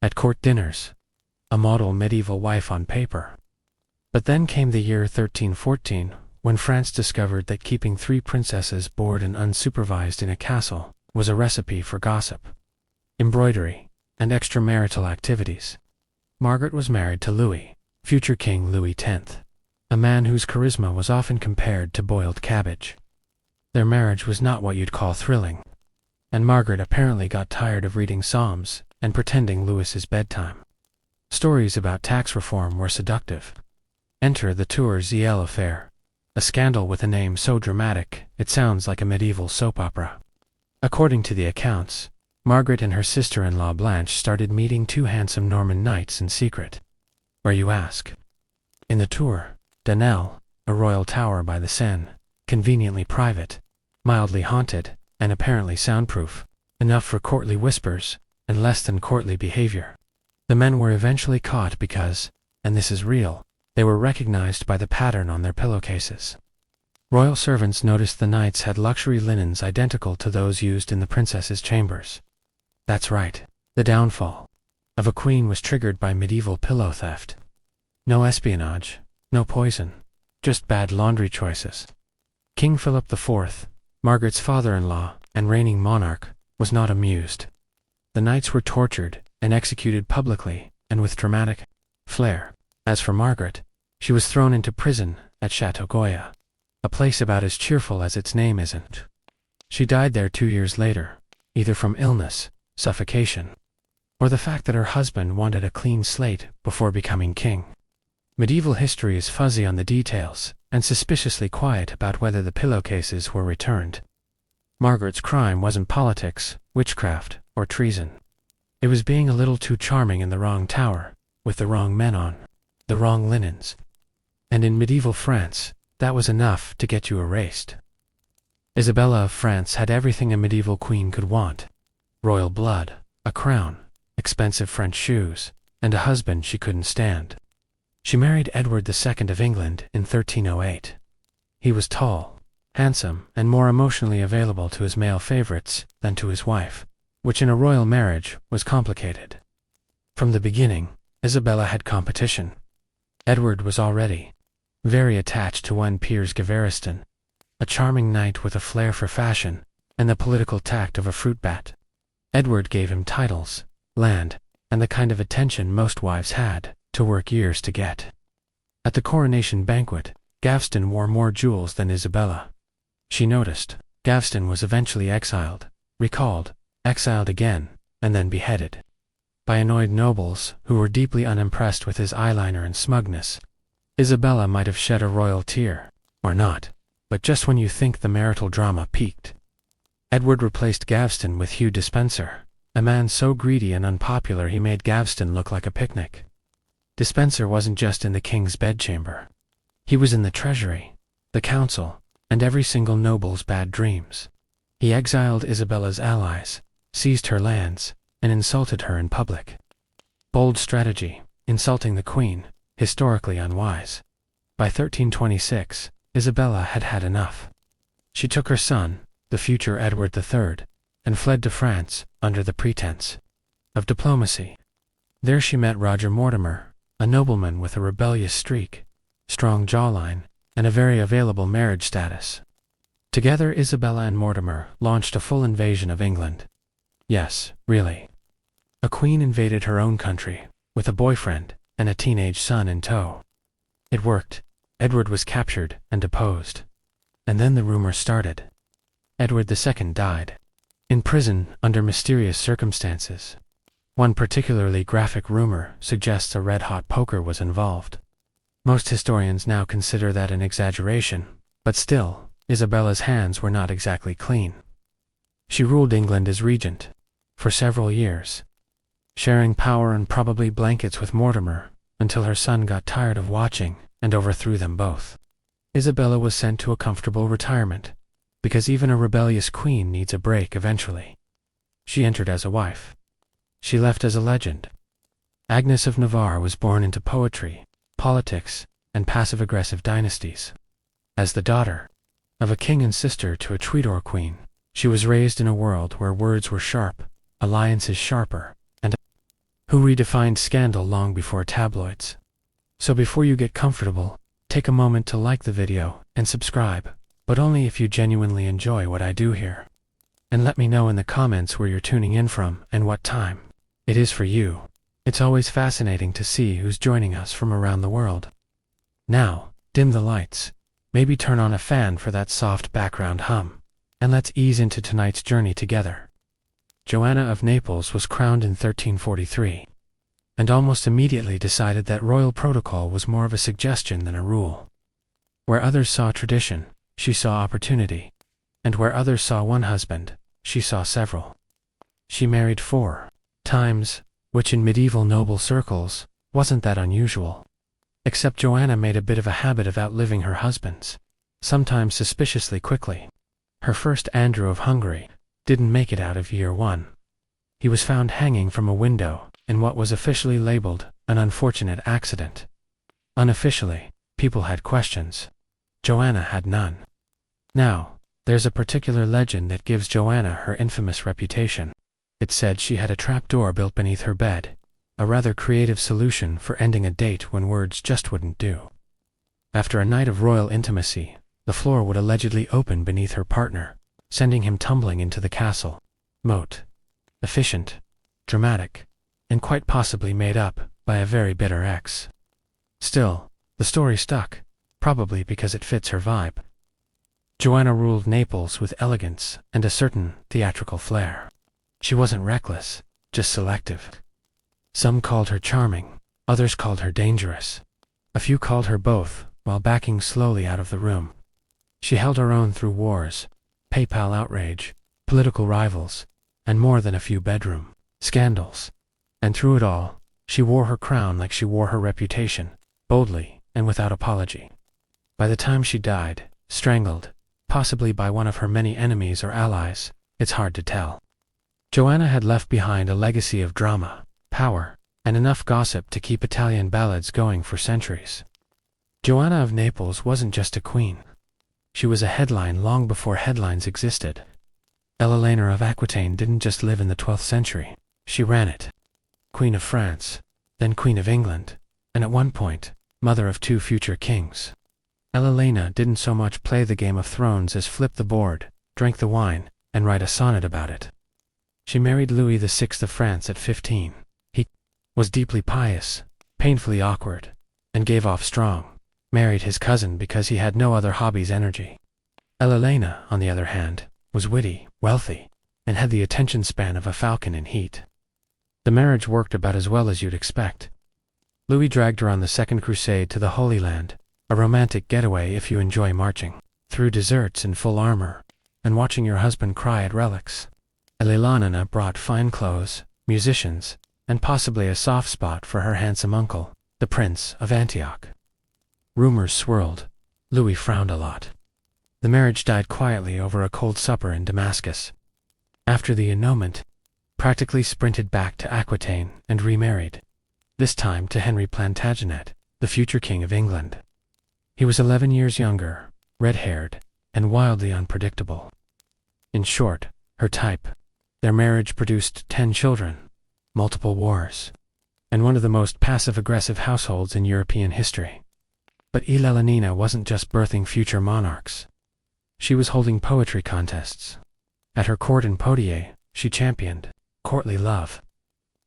at court dinners, a model medieval wife on paper. But then came the year 1314, when France discovered that keeping 3 princesses bored and unsupervised in a castle was a recipe for gossip, embroidery, and extramarital activities. Margaret was married to Louis, future King Louis X, a man whose charisma was often compared to boiled cabbage. Their marriage was not what you'd call thrilling, and Margaret apparently got tired of reading psalms and pretending Louis's bedtime. Stories about tax reform were seductive. Enter the Tour-Ziel affair, a scandal with a name so dramatic it sounds like a medieval soap opera. According to the accounts, Margaret and her sister-in-law Blanche started meeting 2 handsome Norman knights in secret. Where, you ask? In the Tour d'Anel, a royal tower by the Seine, conveniently private, mildly haunted, and apparently soundproof, enough for courtly whispers and less than courtly behavior. The men were eventually caught because, and this is real, they were recognized by the pattern on their pillowcases. Royal servants noticed the knights had luxury linens identical to those used in the princesses' chambers. That's right, the downfall of a queen was triggered by medieval pillow theft. No espionage, no poison, just bad laundry choices. King Philip IV, Margaret's father-in-law and reigning monarch, was not amused. The knights were tortured and executed publicly and with dramatic flair. As for Margaret, she was thrown into prison at Chateau Goya, a place about as cheerful as its name isn't. She died there 2 years later, either from illness, suffocation, or the fact that her husband wanted a clean slate before becoming king. Medieval history is fuzzy on the details and suspiciously quiet about whether the pillowcases were returned. Margaret's crime wasn't politics, witchcraft, or treason. It was being a little too charming in the wrong tower, with the wrong men on, the wrong linens. And in medieval France, that was enough to get you erased. Isabella of France had everything a medieval queen could want: royal blood, a crown, expensive French shoes, and a husband she couldn't stand. She married Edward II of England in 1308. He was tall, handsome, and more emotionally available to his male favorites than to his wife, which in a royal marriage was complicated. From the beginning, Isabella had competition. Edward was already very attached to one Piers Gavariston, a charming knight with a flair for fashion and the political tact of a fruit bat. Edward gave him titles, land, and the kind of attention most wives had to work years to get. At the coronation banquet, Gaveston wore more jewels than Isabella. She noticed. Gaveston was eventually exiled, recalled, exiled again, and then beheaded by annoyed nobles who were deeply unimpressed with his eyeliner and smugness. Isabella might have shed a royal tear, or not, but just when you think the marital drama peaked. Edward replaced Gaveston with Hugh Despencer, a man so greedy and unpopular he made Gaveston look like a picnic. Despencer wasn't just in the king's bedchamber. He was in the treasury, the council, and every single noble's bad dreams. He exiled Isabella's allies, seized her lands, and insulted her in public. Bold strategy, insulting the queen, historically unwise. By 1326, Isabella had had enough. She took her son, the future Edward III, and fled to France under the pretense of diplomacy. There she met Roger Mortimer, a nobleman with a rebellious streak, strong jawline, and a very available marriage status. Together, Isabella and Mortimer launched a full invasion of England. Yes, really. A queen invaded her own country, with a boyfriend and a teenage son in tow. It worked. Edward was captured and deposed. And then the rumor started. Edward II died. In prison under mysterious circumstances. One particularly graphic rumor suggests a red-hot poker was involved. Most historians now consider that an exaggeration, but still, Isabella's hands were not exactly clean. She ruled England as regent for several years, sharing power and probably blankets with Mortimer until her son got tired of watching and overthrew them both. Isabella was sent to a comfortable retirement, because even a rebellious queen needs a break eventually. She entered as a wife. She left as a legend. Agnes of Navarre was born into poetry, politics, and passive-aggressive dynasties. As the daughter of a king and sister to a troubadour queen, she was raised in a world where words were sharp, alliances sharper, and who redefined scandal long before tabloids. So before you get comfortable, take a moment to like the video and subscribe, but only if you genuinely enjoy what I do here. And let me know in the comments where you're tuning in from and what time it is for you. It's always fascinating to see who's joining us from around the world. Now, dim the lights, maybe turn on a fan for that soft background hum, and let's ease into tonight's journey together. Joanna of Naples was crowned in 1343, and almost immediately decided that royal protocol was more of a suggestion than a rule. Where others saw tradition, she saw opportunity, and where others saw one husband, she saw several. She married 4 times, which in medieval noble circles wasn't that unusual. Except Joanna made a bit of a habit of outliving her husbands, sometimes suspiciously quickly. Her first, Andrew of Hungary, didn't make it out of year 1. He was found hanging from a window in what was officially labeled an unfortunate accident. Unofficially, people had questions. Joanna had none. Now, there's a particular legend that gives Joanna her infamous reputation. It said she had a trapdoor built beneath her bed, a rather creative solution for ending a date when words just wouldn't do. After a night of royal intimacy, the floor would allegedly open beneath her partner, sending him tumbling into the castle. Moat. Efficient, dramatic, and quite possibly made up by a very bitter ex. Still, the story stuck, probably because it fits her vibe. Joanna ruled Naples with elegance and a certain theatrical flair. She wasn't reckless, just selective. Some called her charming, others called her dangerous. A few called her both, while backing slowly out of the room. She held her own through wars, PayPal outrage, political rivals, and more than a few bedroom scandals. And through it all, she wore her crown like she wore her reputation, boldly and without apology. By the time she died, strangled, possibly by one of her many enemies or allies, it's hard to tell. Joanna had left behind a legacy of drama, power, and enough gossip to keep Italian ballads going for centuries. Joanna of Naples wasn't just a queen. She was a headline long before headlines existed. Eleanor of Aquitaine didn't just live in the 12th century, she ran it. Queen of France, then Queen of England, and at one point, mother of 2 future kings. Eleanor didn't so much play the Game of Thrones as flip the board, drink the wine, and write a sonnet about it. She married Louis VI of France at 15. He was deeply pious, painfully awkward, and gave off strong. Married his cousin because he had no other hobby's energy. Eleanor, on the other hand, was witty, wealthy, and had the attention span of a falcon in heat. The marriage worked about as well as you'd expect. Louis dragged her on the Second Crusade to the Holy Land, a romantic getaway if you enjoy marching through deserts in full armor, and watching your husband cry at relics. Eleanor brought fine clothes, musicians, and possibly a soft spot for her handsome uncle, the Prince of Antioch. Rumors swirled. Louis frowned a lot. The marriage died quietly over a cold supper in Damascus. After the annulment, practically sprinted back to Aquitaine and remarried, this time to Henry Plantagenet, the future King of England. He was 11 years younger, red-haired, and wildly unpredictable. In short, her type. Their marriage produced 10 children, multiple wars, and one of the most passive-aggressive households in European history. But Eleanor wasn't just birthing future monarchs. She was holding poetry contests. At her court in Poitiers, she championed courtly love,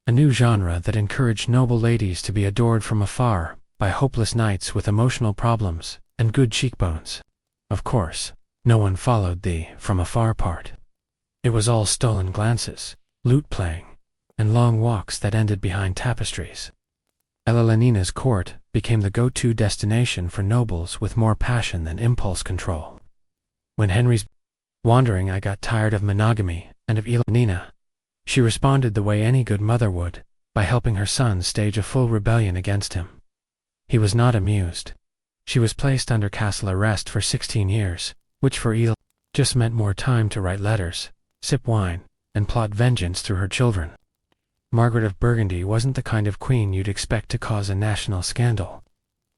a new genre that encouraged noble ladies to be adored from afar by hopeless knights with emotional problems and good cheekbones. Of course, no one followed the from afar part. It was all stolen glances, lute playing, and long walks that ended behind tapestries. Eleanor's court became the go-to destination for nobles with more passion than impulse control. When Henry's wandering, I got tired of monogamy and of Eleanor. She responded the way any good mother would, by helping her son stage a full rebellion against him. He was not amused. She was placed under castle arrest for 16 years, which for Eleanor just meant more time to write letters, sip wine, and plot vengeance through her children. Margaret of Burgundy wasn't the kind of queen you'd expect to cause a national scandal.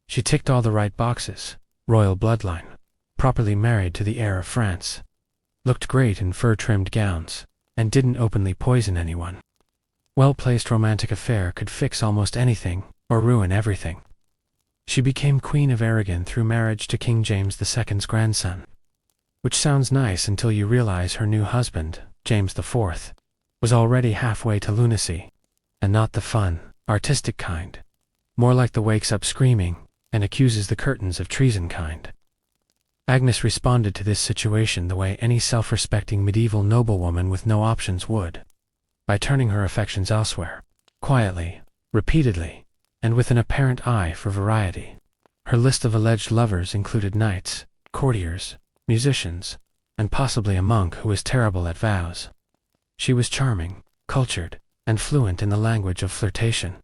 She ticked all the right boxes: royal bloodline, properly married to the heir of France, looked great in fur-trimmed gowns, and didn't openly poison anyone. well-placed romantic affair could fix almost anything, or ruin everything. She became Queen of Aragon through marriage to King James II's grandson. Which sounds nice until you realize her new husband, James IV, was already halfway to lunacy, and not the fun, artistic kind. More like the wakes up screaming, and accuses the curtains of treason kind. Agnes responded to this situation the way any self-respecting medieval noblewoman with no options would, by turning her affections elsewhere, quietly, repeatedly, and with an apparent eye for variety. Her list of alleged lovers included knights, courtiers, musicians, and possibly a monk who was terrible at vows. She was charming, cultured, and fluent in the language of flirtation,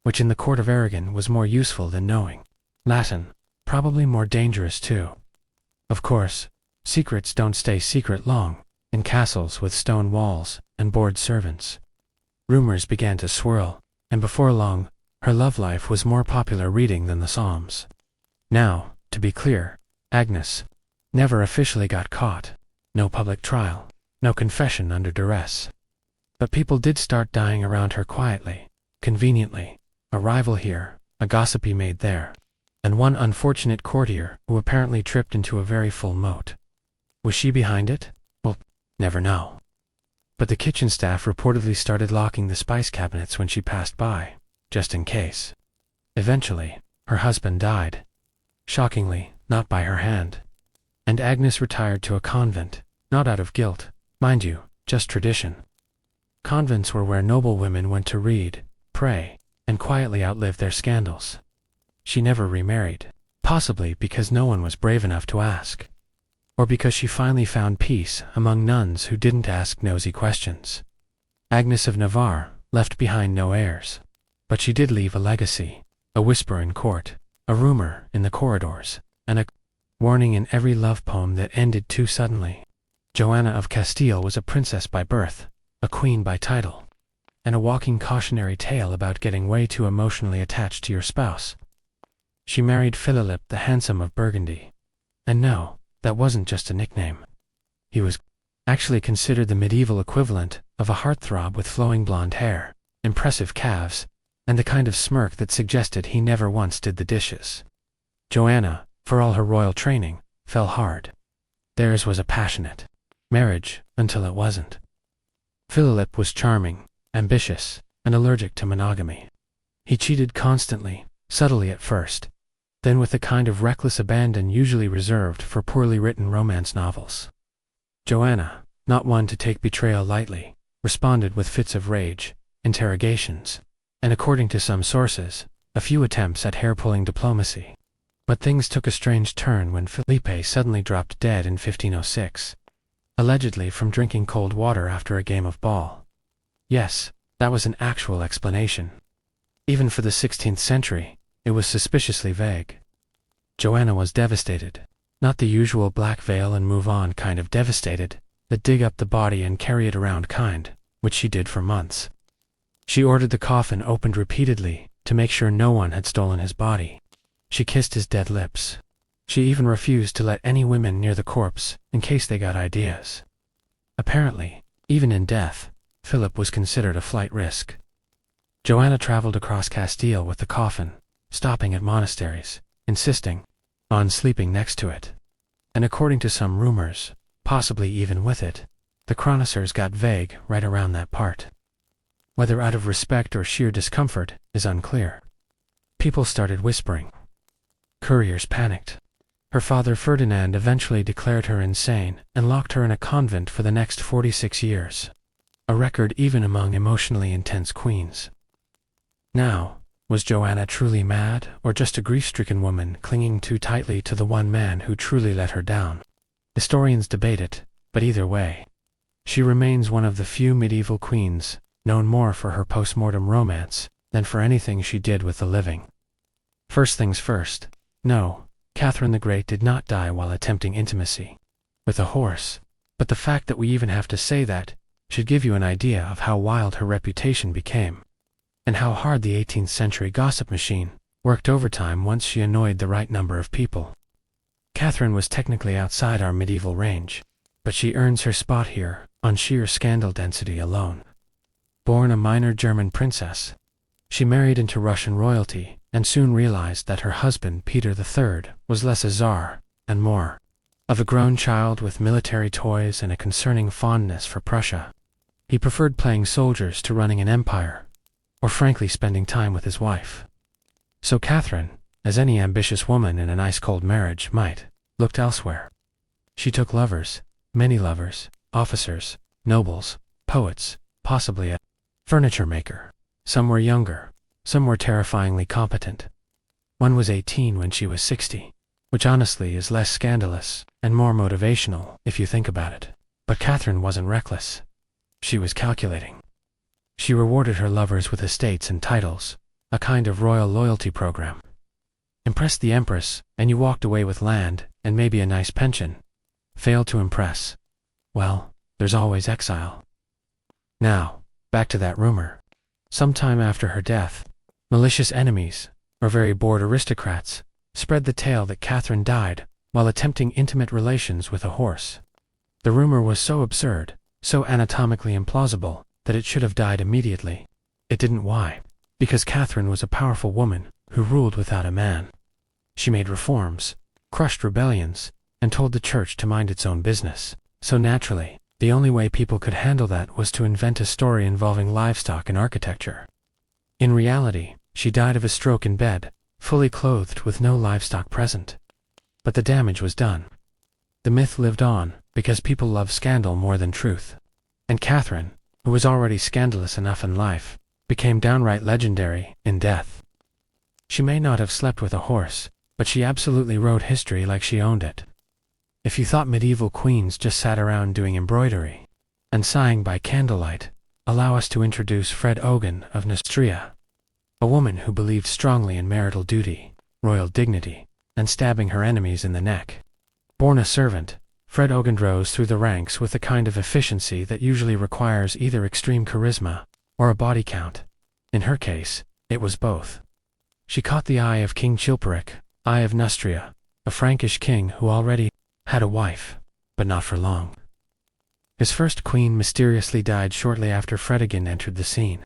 which in the court of Aragon was more useful than knowing Latin, probably more dangerous too. Of course, secrets don't stay secret long, in castles with stone walls and bored servants. Rumors began to swirl, and before long, her love life was more popular reading than the Psalms. Now, to be clear, Agnes never officially got caught, no public trial, no confession under duress. But people did start dying around her quietly, conveniently, a rival here, a gossipy maid there, and one unfortunate courtier who apparently tripped into a very full moat. Was she behind it? Well, never know. But the kitchen staff reportedly started locking the spice cabinets when she passed by, just in case. Eventually, her husband died. Shockingly, not by her hand. And Agnes retired to a convent, not out of guilt, mind you, just tradition. Convents were where noble women went to read, pray, and quietly outlive their scandals. She never remarried, possibly because no one was brave enough to ask. Or because she finally found peace among nuns who didn't ask nosy questions. Agnes of Navarre left behind no heirs. But she did leave a legacy, a whisper in court, a rumor in the corridors, and a warning in every love poem that ended too suddenly. Joanna of Castile was a princess by birth, a queen by title, and a walking cautionary tale about getting way too emotionally attached to your spouse. She married Philip the Handsome of Burgundy. And no, that wasn't just a nickname. He was actually considered the medieval equivalent of a heartthrob with flowing blonde hair, impressive calves, and the kind of smirk that suggested he never once did the dishes. Joanna, for all her royal training, fell hard. Theirs was a passionate marriage until it wasn't. Philip was charming, ambitious, and allergic to monogamy. He cheated constantly, subtly at first, then with the kind of reckless abandon usually reserved for poorly written romance novels. Joanna, not one to take betrayal lightly, responded with fits of rage, interrogations, and according to some sources, a few attempts at hair-pulling diplomacy. But things took a strange turn when Felipe suddenly dropped dead in 1506, allegedly from drinking cold water after a game of ball. Yes, that was an actual explanation. Even for the 16th century, it was suspiciously vague. Joanna was devastated, not the usual black veil and move on kind of devastated, the dig up the body and carry it around kind, which she did for months. She ordered the coffin opened repeatedly to make sure no one had stolen his body. She kissed his dead lips. She even refused to let any women near the corpse in case they got ideas. Apparently, even in death, Philip was considered a flight risk. Joanna traveled across Castile with the coffin, stopping at monasteries, insisting on sleeping next to it. And according to some rumors, possibly even with it, the chroniclers got vague right around that part. Whether out of respect or sheer discomfort is unclear. People started whispering. Couriers panicked. Her father Ferdinand eventually declared her insane and locked her in a convent for the next 46 years. A record even among emotionally intense queens. Now, was Joanna truly mad, or just a grief-stricken woman clinging too tightly to the one man who truly let her down? Historians debate it, but either way, she remains one of the few medieval queens known more for her post-mortem romance than for anything she did with the living. First things first, no, Catherine the Great did not die while attempting intimacy with a horse, but the fact that we even have to say that should give you an idea of how wild her reputation became, and how hard the 18th century gossip machine worked overtime once she annoyed the right number of people. Catherine was technically outside our medieval range, but she earns her spot here on sheer scandal density alone. born a minor German princess. She married into Russian royalty, and soon realized that her husband Peter III was less a czar, and more of a grown child with military toys and a concerning fondness for Prussia. He preferred playing soldiers to running an empire, or frankly spending time with his wife. So Catherine, as any ambitious woman in an ice-cold marriage might, looked elsewhere. She took lovers, many lovers, officers, nobles, poets, possibly a furniture maker. Some were younger, some were terrifyingly competent. One was 18 when she was 60, which honestly is less scandalous and more motivational if you think about it. But Catherine wasn't reckless. She was calculating. She rewarded her lovers with estates and titles, a kind of royal loyalty program. Impressed the empress, and you walked away with land and maybe a nice pension. Failed to impress? Well, there's always exile. Now, back to that rumor. Sometime after her death, malicious enemies, or very bored aristocrats, spread the tale that Catherine died while attempting intimate relations with a horse. The rumor was so absurd, so anatomically implausible, that it should have died immediately. It didn't. Why? Because Catherine was a powerful woman who ruled without a man. She made reforms, crushed rebellions, and told the church to mind its own business. So naturally, the only way people could handle that was to invent a story involving livestock and architecture. In reality, she died of a stroke in bed, fully clothed with no livestock present. But the damage was done. The myth lived on, because people love scandal more than truth. And Catherine, who was already scandalous enough in life, became downright legendary in death. She may not have slept with a horse, but she absolutely wrote history like she owned it. If you thought medieval queens just sat around doing embroidery and sighing by candlelight, allow us to introduce Fred Ogan of Neustria, a woman who believed strongly in marital duty, royal dignity, and stabbing her enemies in the neck. Born a servant, Fred Ogan rose through the ranks with the kind of efficiency that usually requires either extreme charisma or a body count. In her case, it was both. She caught the eye of King Chilperic, I of Neustria, a Frankish king who already had a wife, but not for long. His first queen mysteriously died shortly after Fredegund entered the scene.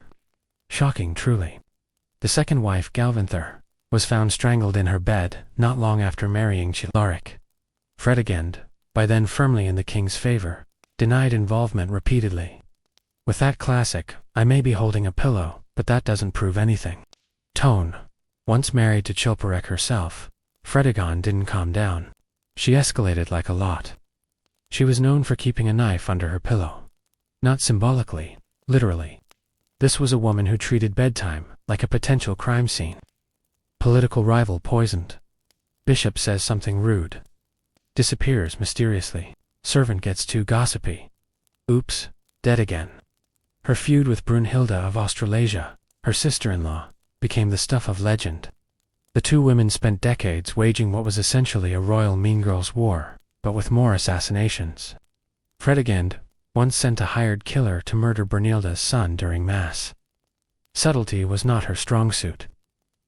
Shocking, truly. The second wife, Galvanther, was found strangled in her bed not long after marrying Chilperic. Fredegund, by then firmly in the king's favor, denied involvement repeatedly. With that classic, I may be holding a pillow, but that doesn't prove anything tone. Once married to Chilperic herself, Fredegund didn't calm down. She escalated like a lot. She was known for keeping a knife under her pillow. Not symbolically, literally. This was a woman who treated bedtime like a potential crime scene. Political rival poisoned. Bishop says something rude. Disappears mysteriously. Servant gets too gossipy. Oops, dead again. Her feud with Brunhilde of Australasia, her sister-in-law, became the stuff of legend. The two women spent decades waging what was essentially a royal mean girls' war, but with more assassinations. Fredegund once sent a hired killer to murder Brunhilde's son during Mass. Subtlety was not her strong suit.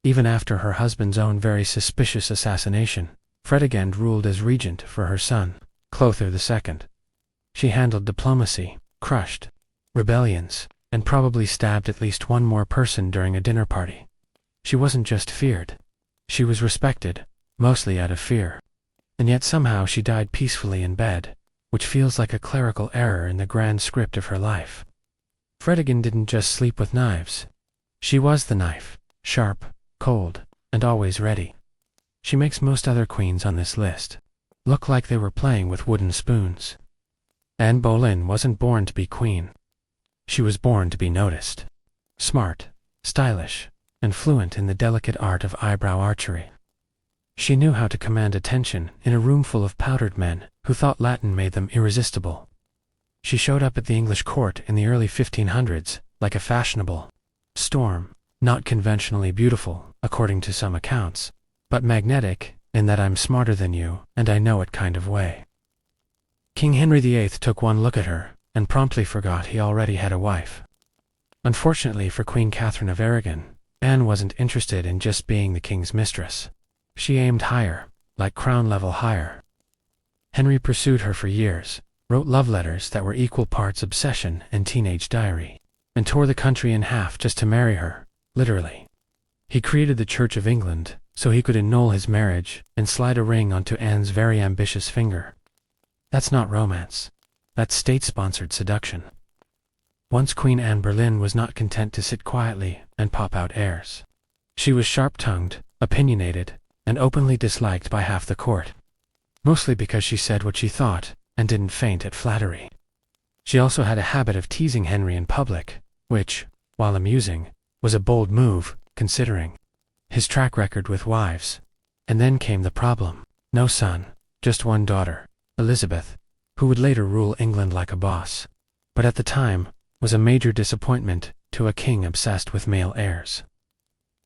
Even after her husband's own very suspicious assassination, Fredegund ruled as regent for her son, Clothar II. She handled diplomacy, crushed rebellions, and probably stabbed at least one more person during a dinner party. She wasn't just feared. She was respected, mostly out of fear. And yet somehow she died peacefully in bed, which feels like a clerical error in the grand script of her life. Fredegund didn't just sleep with knives. She was the knife, sharp, cold, and always ready. She makes most other queens on this list look like they were playing with wooden spoons. Anne Boleyn wasn't born to be queen. She was born to be noticed. Smart, stylish, and fluent in the delicate art of eyebrow archery. She knew how to command attention in a room full of powdered men who thought Latin made them irresistible. She showed up at the English court in the early 1500s like a fashionable storm, not conventionally beautiful, according to some accounts, but magnetic in that I'm smarter than you and I know it kind of way. King Henry VIII took one look at her and promptly forgot he already had a wife. Unfortunately for Queen Catherine of Aragon, Anne wasn't interested in just being the king's mistress. She aimed higher, like crown-level higher. Henry pursued her for years, wrote love letters that were equal parts obsession and teenage diary, and tore the country in half just to marry her, literally. He created the Church of England so he could annul his marriage and slide a ring onto Anne's very ambitious finger. That's not romance. That's state-sponsored seduction. Once Queen Anne Boleyn was not content to sit quietly and pop out airs. She was sharp-tongued, opinionated, and openly disliked by half the court. Mostly because she said what she thought and didn't faint at flattery. She also had a habit of teasing Henry in public, which, while amusing, was a bold move, considering his track record with wives. And then came the problem. No son, just one daughter, Elizabeth, who would later rule England like a boss. But at the time, was a major disappointment to a king obsessed with male heirs.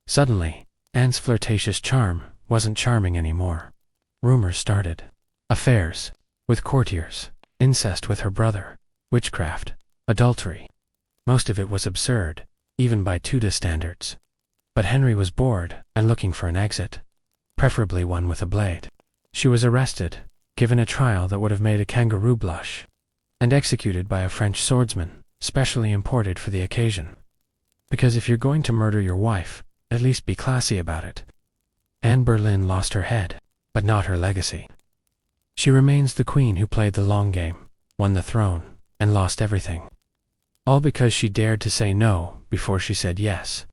Suddenly, Anne's flirtatious charm wasn't charming anymore. Rumors started. Affairs with courtiers, incest with her brother, witchcraft, adultery. Most of it was absurd, even by Tudor standards. But Henry was bored and looking for an exit, preferably one with a blade. She was arrested, given a trial that would have made a kangaroo blush, and executed by a French swordsman, specially imported for the occasion. Because if you're going to murder your wife, at least be classy about it. Anne Boleyn lost her head, but not her legacy. She remains the queen who played the long game, won the throne, and lost everything. All because she dared to say no before she said yes.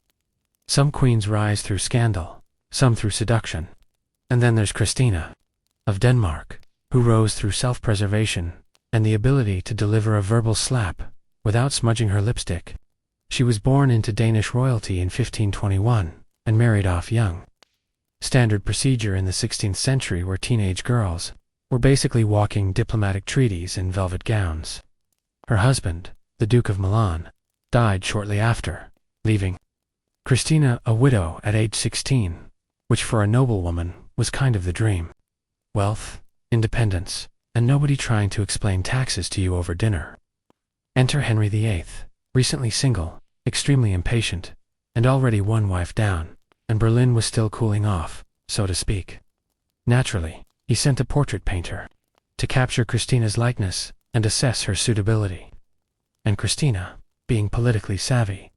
Some queens rise through scandal, some through seduction. And then there's Christina, of Denmark, who rose through self-preservation and the ability to deliver a verbal slap without smudging her lipstick. She was born into Danish royalty in 1521 and married off young. Standard procedure in the 16th century where teenage girls were basically walking diplomatic treaties in velvet gowns. Her husband, the Duke of Milan, died shortly after, leaving Christina a widow at age 16, which for a noblewoman was kind of the dream. Wealth, independence, and nobody trying to explain taxes to you over dinner. Enter Henry VIII, recently single, extremely impatient, and already one wife down, and Boleyn was still cooling off, so to speak. Naturally, he sent a portrait painter to capture Christina's likeness and assess her suitability. And Christina, being politically savvy,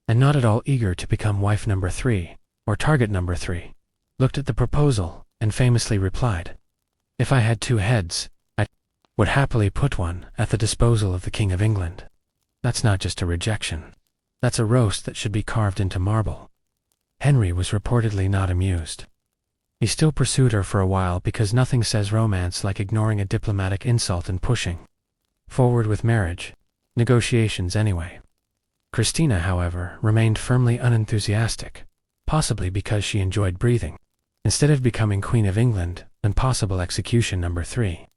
and not at all eager to become wife number 3, or target number 3, looked at the proposal and famously replied, "If I had 2 heads, I would happily put one at the disposal of the King of England." That's not just a rejection. That's a roast that should be carved into marble. Henry was reportedly not amused. He still pursued her for a while because nothing says romance like ignoring a diplomatic insult and pushing forward with marriage, negotiations anyway. Christina, however, remained firmly unenthusiastic, possibly because she enjoyed breathing. Instead of becoming Queen of England and possible execution number 3,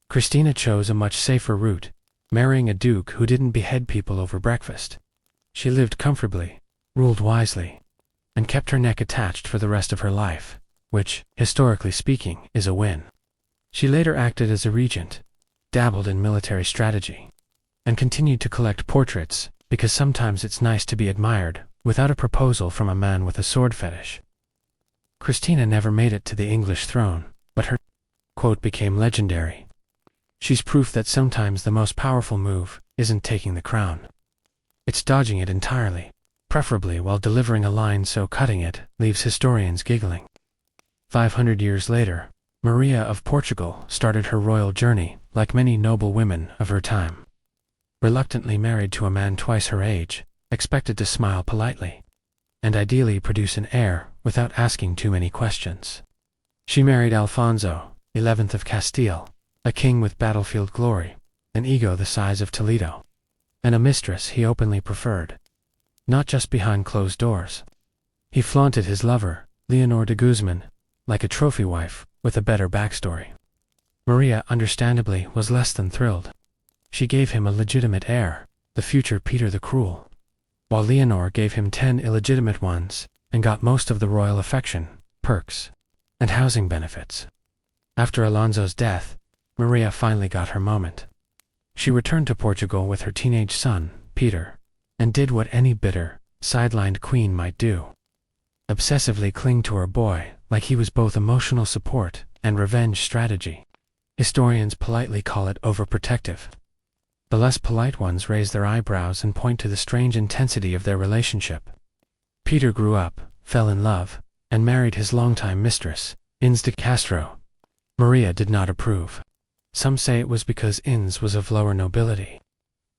Christina chose a much safer route, marrying a duke who didn't behead people over breakfast. She lived comfortably, ruled wisely, and kept her neck attached for the rest of her life, which, historically speaking, is a win. She later acted as a regent, dabbled in military strategy, and continued to collect portraits because sometimes it's nice to be admired without a proposal from a man with a sword fetish. Christina never made it to the English throne, but her quote became legendary. She's proof that sometimes the most powerful move isn't taking the crown. It's dodging it entirely, preferably while delivering a line so cutting it leaves historians giggling. 500 years later, Maria of Portugal started her royal journey like many noble women of her time. Reluctantly married to a man twice her age, expected to smile politely, and ideally produce an heir without asking too many questions. She married Alfonso, 11th of Castile, a king with battlefield glory, an ego the size of Toledo, and a mistress he openly preferred, not just behind closed doors. He flaunted his lover, Leonor de Guzman, like a trophy wife with a better backstory. Maria, understandably, was less than thrilled. She gave him a legitimate heir, the future Peter the Cruel, while Leonor gave him 10 illegitimate ones and got most of the royal affection, perks, and housing benefits. After Alonso's death, Maria finally got her moment. She returned to Portugal with her teenage son, Peter, and did what any bitter, sidelined queen might do: obsessively cling to her boy like he was both emotional support and revenge strategy. Historians politely call it overprotective. The less polite ones raise their eyebrows and point to the strange intensity of their relationship. Peter grew up, fell in love, and married his longtime mistress, Inés de Castro. Maria did not approve. Some say it was because Inés was of lower nobility.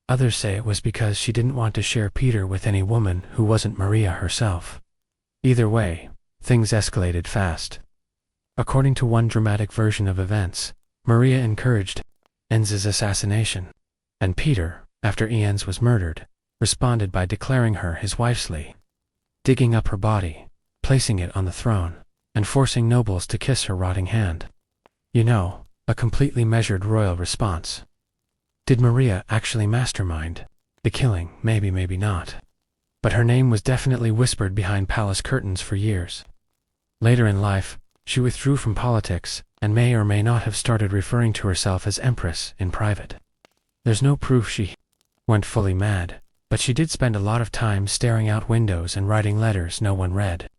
Others say it was because she didn't want to share Peter with any woman who wasn't Maria herself. Either way, things escalated fast. According to one dramatic version of events, Maria encouraged Inés's assassination, and Peter, after Inés was murdered, responded by declaring her his wifely, digging up her body, placing it on the throne, and forcing nobles to kiss her rotting hand. You know, a completely measured royal response. Did Maria actually mastermind the killing? Maybe, maybe not. But her name was definitely whispered behind palace curtains for years. Later in life, she withdrew from politics and may or may not have started referring to herself as Empress in private. There's no proof she went fully mad, but she did spend a lot of time staring out windows and writing letters no one read.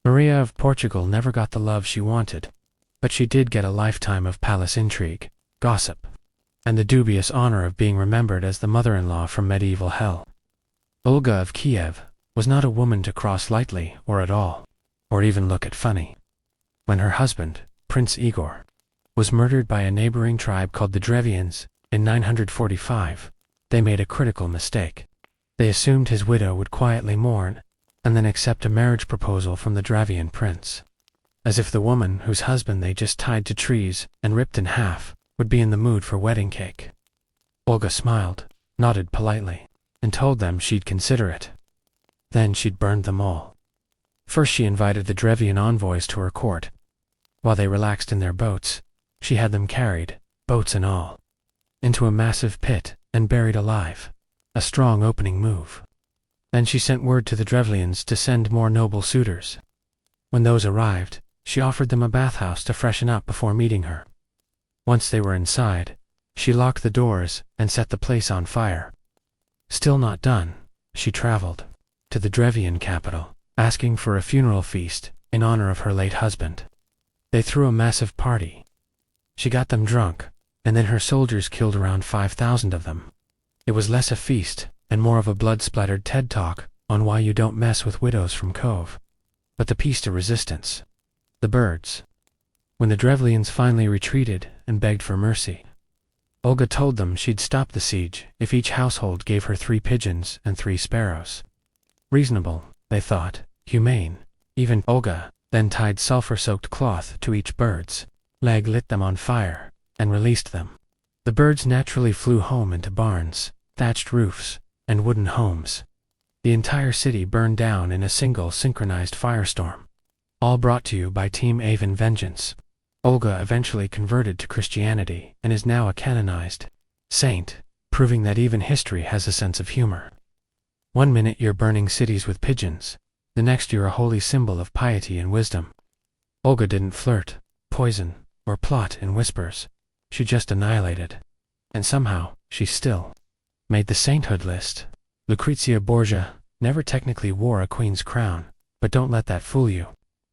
Maria of Portugal never got the love she wanted, but she did get a lifetime of palace intrigue, gossip, and the dubious honor of being remembered as the mother-in-law from medieval hell. Olga of Kiev was not a woman to cross lightly or at all, or even look at funny. When her husband, Prince Igor, was murdered by a neighboring tribe called the Drevians in 945, they made a critical mistake. They assumed his widow would quietly mourn and then accept a marriage proposal from the Dravian prince, as if the woman whose husband they just tied to trees and ripped in half would be in the mood for wedding cake. Olga smiled, nodded politely, and told them she'd consider it. Then she'd burned them all. First she invited the Drevian envoys to her court. While they relaxed in their boats, she had them carried, boats and all, into a massive pit and buried alive, a strong opening move. Then she sent word to the Drevlians to send more noble suitors. When those arrived, she offered them a bathhouse to freshen up before meeting her. Once they were inside, she locked the doors and set the place on fire. Still not done, she traveled to the Drevian capital, asking for a funeral feast in honor of her late husband. They threw a massive party. She got them drunk, and then her soldiers killed around 5,000 of them. It was less a feast and more of a blood-splattered TED Talk on why you don't mess with widows from Cove. But the piece de resistance. The birds. When the Drevlians finally retreated and begged for mercy, Olga told them she'd stop the siege if each household gave her 3 pigeons and 3 sparrows. Reasonable, they thought, humane. Even Olga then tied sulfur-soaked cloth to each bird's leg, lit them on fire, and released them. The birds naturally flew home into barns, thatched roofs, and wooden homes. The entire city burned down in a single synchronized firestorm. All brought to you by Team Avon Vengeance. Olga eventually converted to Christianity and is now a canonized saint, proving that even history has a sense of humor. One minute you're burning cities with pigeons, the next you're a holy symbol of piety and wisdom. Olga didn't flirt, poison, or plot in whispers. She just annihilated. And somehow, she still made the sainthood list. Lucrezia Borgia never technically wore a queen's crown, but don't let that fool you.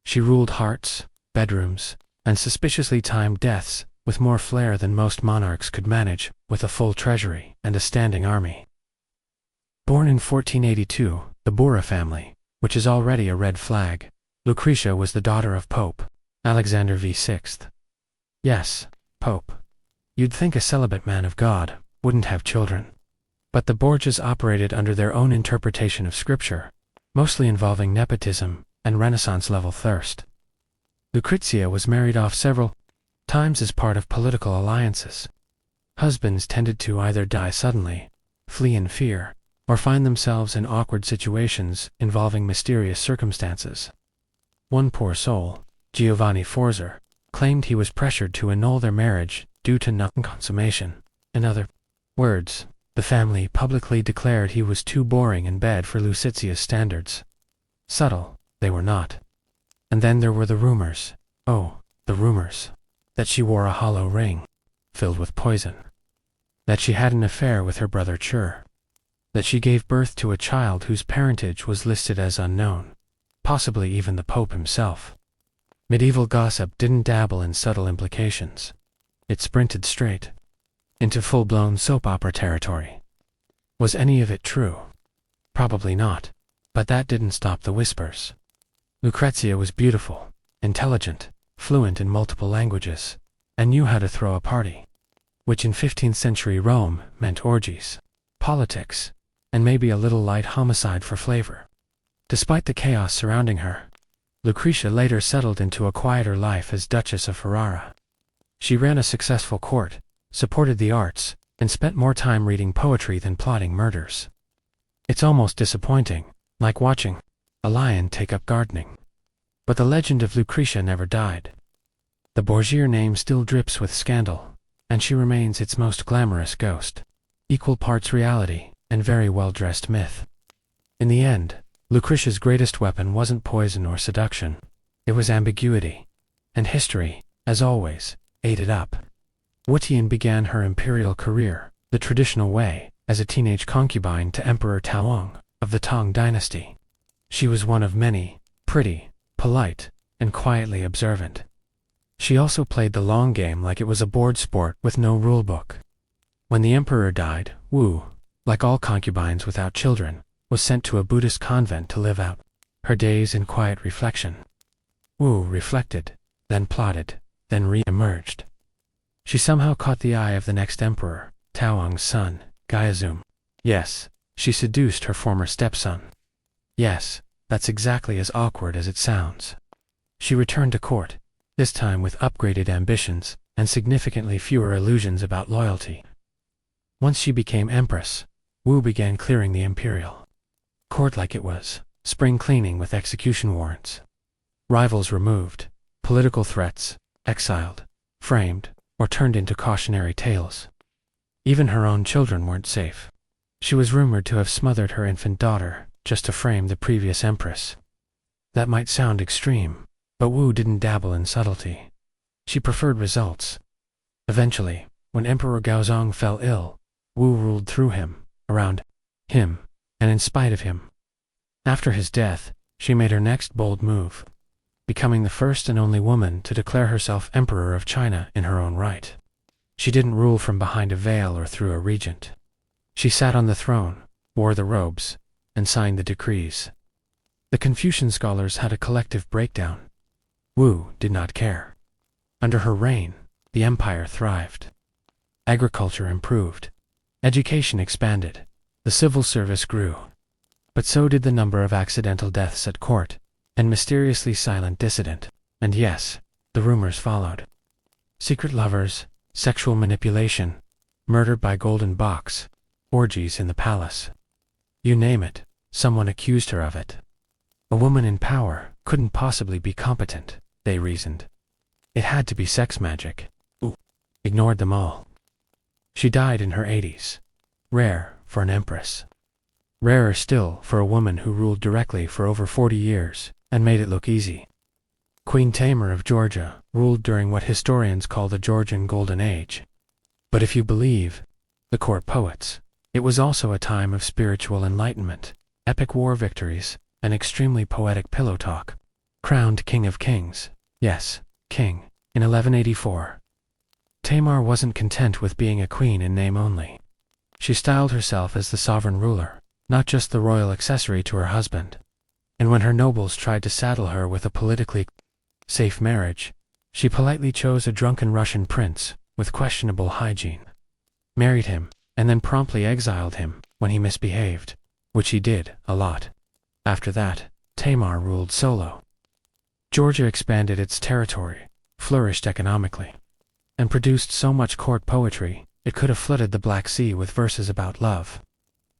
She ruled hearts, bedrooms, and suspiciously timed deaths with more flair than most monarchs could manage, with a full treasury and a standing army. Born in 1482, the Bora family, which is already a red flag, Lucretia was the daughter of Pope Alexander VI. Yes, Pope. You'd think a celibate man of God wouldn't have children. But the Borgias operated under their own interpretation of scripture, mostly involving nepotism and Renaissance-level thirst. Lucrezia was married off several times as part of political alliances. Husbands tended to either die suddenly, flee in fear, or find themselves in awkward situations involving mysterious circumstances. One poor soul, Giovanni Forzer, claimed he was pressured to annul their marriage due to non-consummation. In other words, the family publicly declared he was too boring in bed for Lucrezia's standards. Subtle, they were not. And then there were the rumors. Oh, the rumors. That she wore a hollow ring, filled with poison. That she had an affair with her brother Chur. That she gave birth to a child whose parentage was listed as unknown. Possibly even the Pope himself. Medieval gossip didn't dabble in subtle implications. It sprinted straight. into full-blown soap opera territory. Was any of it true? Probably not, but that didn't stop the whispers. Lucrezia was beautiful, intelligent, fluent in multiple languages, and knew how to throw a party, which in 15th century Rome meant orgies, politics, and maybe a little light homicide for flavor. Despite the chaos surrounding her, Lucretia later settled into a quieter life as Duchess of Ferrara. She ran a successful court, supported the arts, and spent more time reading poetry than plotting murders. It's almost disappointing, like watching a lion take up gardening. But the legend of Lucretia never died. The Borgia name still drips with scandal, and she remains its most glamorous ghost, equal parts reality and very well-dressed myth. In the end, Lucretia's greatest weapon wasn't poison or seduction, it was ambiguity. And history, as always, ate it up. Wutian began her imperial career, the traditional way, as a teenage concubine to Emperor Taoang of the Tang dynasty. She was one of many, pretty, polite, and quietly observant. She also played the long game like it was a board sport with no rulebook. When the emperor died, Wu, like all concubines without children, was sent to a Buddhist convent to live out her days in quiet reflection. Wu reflected, then plotted, then re-emerged. She somehow caught the eye of the next emperor, Taoang's son, Gyazum. Yes, she seduced her former stepson. Yes, that's exactly as awkward as it sounds. She returned to court, this time with upgraded ambitions and significantly fewer illusions about loyalty. Once she became empress, Wu began clearing the imperial court like it was spring cleaning with execution warrants. Rivals removed, political threats exiled, framed, or turned into cautionary tales. Even her own children weren't safe. She was rumored to have smothered her infant daughter just to frame the previous empress. That might sound extreme, but Wu didn't dabble in subtlety. She preferred results. Eventually, when Emperor Gaozong fell ill, Wu ruled through him, around him, and in spite of him. After his death, she made her next bold move, becoming the first and only woman to declare herself Emperor of China in her own right. She didn't rule from behind a veil or through a regent. She sat on the throne, wore the robes, and signed the decrees. The Confucian scholars had a collective breakdown. Wu did not care. Under her reign, the empire thrived. Agriculture improved. Education expanded. The civil service grew. But so did the number of accidental deaths at court, and mysteriously silent dissident. And yes, the rumors followed. Secret lovers, sexual manipulation, murder by golden box, orgies in the palace. You name it, someone accused her of it. A woman in power couldn't possibly be competent, they reasoned. It had to be sex magic. Wu ignored them all. She died in her 80s. Rare for an empress. Rarer still for a woman who ruled directly for over 40 years and made it look easy. Queen Tamar of Georgia ruled during what historians call the Georgian Golden Age. But if you believe the court poets, it was also a time of spiritual enlightenment, epic war victories, and extremely poetic pillow talk. Crowned King of Kings, yes, king, in 1184. Tamar wasn't content with being a queen in name only. She styled herself as the sovereign ruler, not just the royal accessory to her husband. And when her nobles tried to saddle her with a politically safe marriage, she politely chose a drunken Russian prince with questionable hygiene, married him, and then promptly exiled him when he misbehaved, which he did a lot. After that, Tamar ruled solo. Georgia expanded its territory, flourished economically, and produced so much court poetry it could have flooded the Black Sea with verses about love,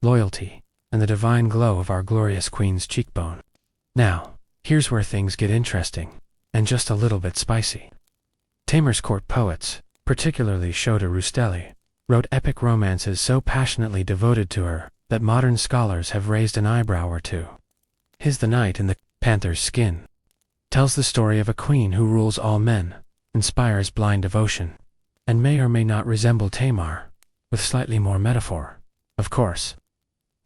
loyalty, and the divine glow of our glorious queen's cheekbone. Now, here's where things get interesting, and just a little bit spicy. Tamar's court poets, particularly Shota Rustelli, wrote epic romances so passionately devoted to her that modern scholars have raised an eyebrow or two. His The Knight in the Panther's Skin tells the story of a queen who rules all men, inspires blind devotion, and may or may not resemble Tamar, with slightly more metaphor, of course.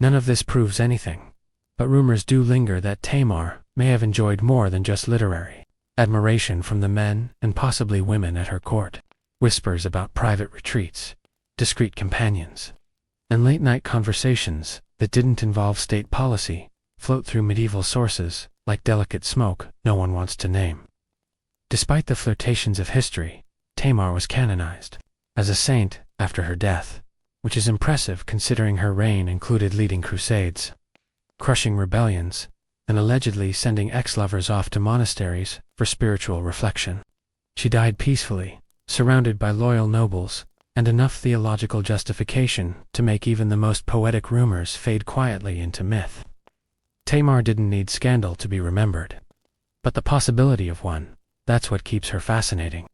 None of this proves anything, but rumors do linger that Tamar may have enjoyed more than just literary admiration from the men and possibly women at her court. Whispers about private retreats, discreet companions, and late-night conversations that didn't involve state policy float through medieval sources like delicate smoke no one wants to name. Despite the flirtations of history, Tamar was canonized as a saint after her death, which is impressive considering her reign included leading crusades, crushing rebellions, and allegedly sending ex-lovers off to monasteries for spiritual reflection. She died peacefully, surrounded by loyal nobles, and enough theological justification to make even the most poetic rumors fade quietly into myth. Tamar didn't need scandal to be remembered. But the possibility of one, that's what keeps her fascinating.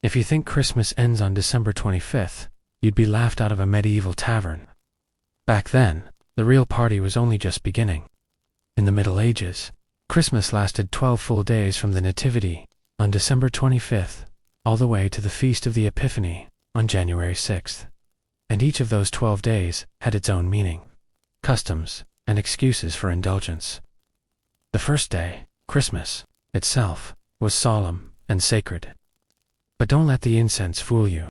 If you think Christmas ends on December 25th, you'd be laughed out of a medieval tavern. Back then, the real party was only just beginning. In the Middle Ages, Christmas lasted 12 full days from the Nativity, on December 25th, all the way to the Feast of the Epiphany, on January 6th. And each of those 12 days had its own meaning, customs, and excuses for indulgence. The first day, Christmas, itself, was solemn and sacred. But don't let the incense fool you.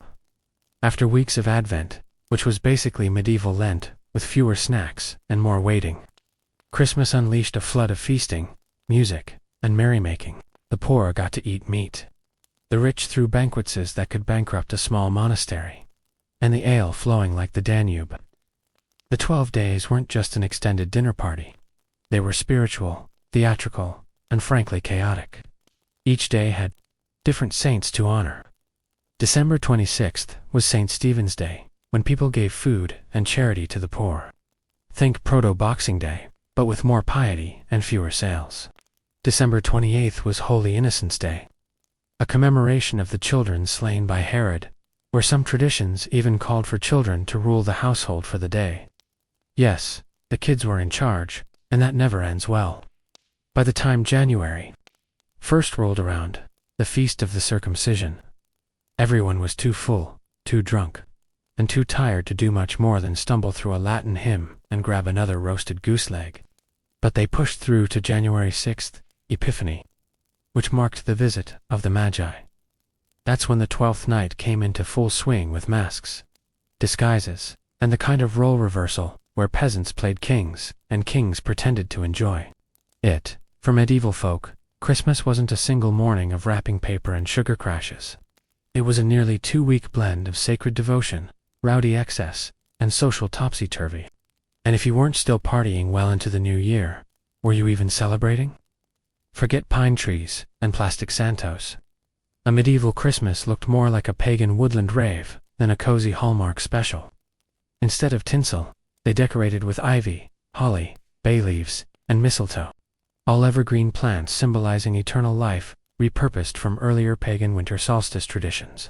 After weeks of Advent, which was basically medieval Lent, with fewer snacks and more waiting, Christmas unleashed a flood of feasting, music, and merrymaking. The poor got to eat meat. The rich threw banquets that could bankrupt a small monastery, and the ale flowing like the Danube. The 12 days weren't just an extended dinner party. They were spiritual, theatrical, and frankly chaotic. Each day had different saints to honor. December 26th was St. Stephen's Day, when people gave food and charity to the poor. Think proto-Boxing Day, but with more piety and fewer sales. December 28th was Holy Innocents' Day, a commemoration of the children slain by Herod, where some traditions even called for children to rule the household for the day. Yes, the kids were in charge, and that never ends well. By the time January 1st rolled around, the Feast of the Circumcision, everyone was too full, too drunk, and too tired to do much more than stumble through a Latin hymn and grab another roasted goose leg. But they pushed through to January 6th, Epiphany, which marked the visit of the Magi. That's when the 12th night came into full swing with masks, disguises, and the kind of role reversal where peasants played kings and kings pretended to enjoy it. For medieval folk, Christmas wasn't a single morning of wrapping paper and sugar crashes. It was a nearly 2-week blend of sacred devotion, rowdy excess, and social topsy-turvy. And if you weren't still partying well into the new year, were you even celebrating? Forget pine trees and plastic Santos. A medieval Christmas looked more like a pagan woodland rave than a cozy Hallmark special. Instead of tinsel, they decorated with ivy, holly, bay leaves, and mistletoe, all evergreen plants symbolizing eternal life, repurposed from earlier pagan winter solstice traditions.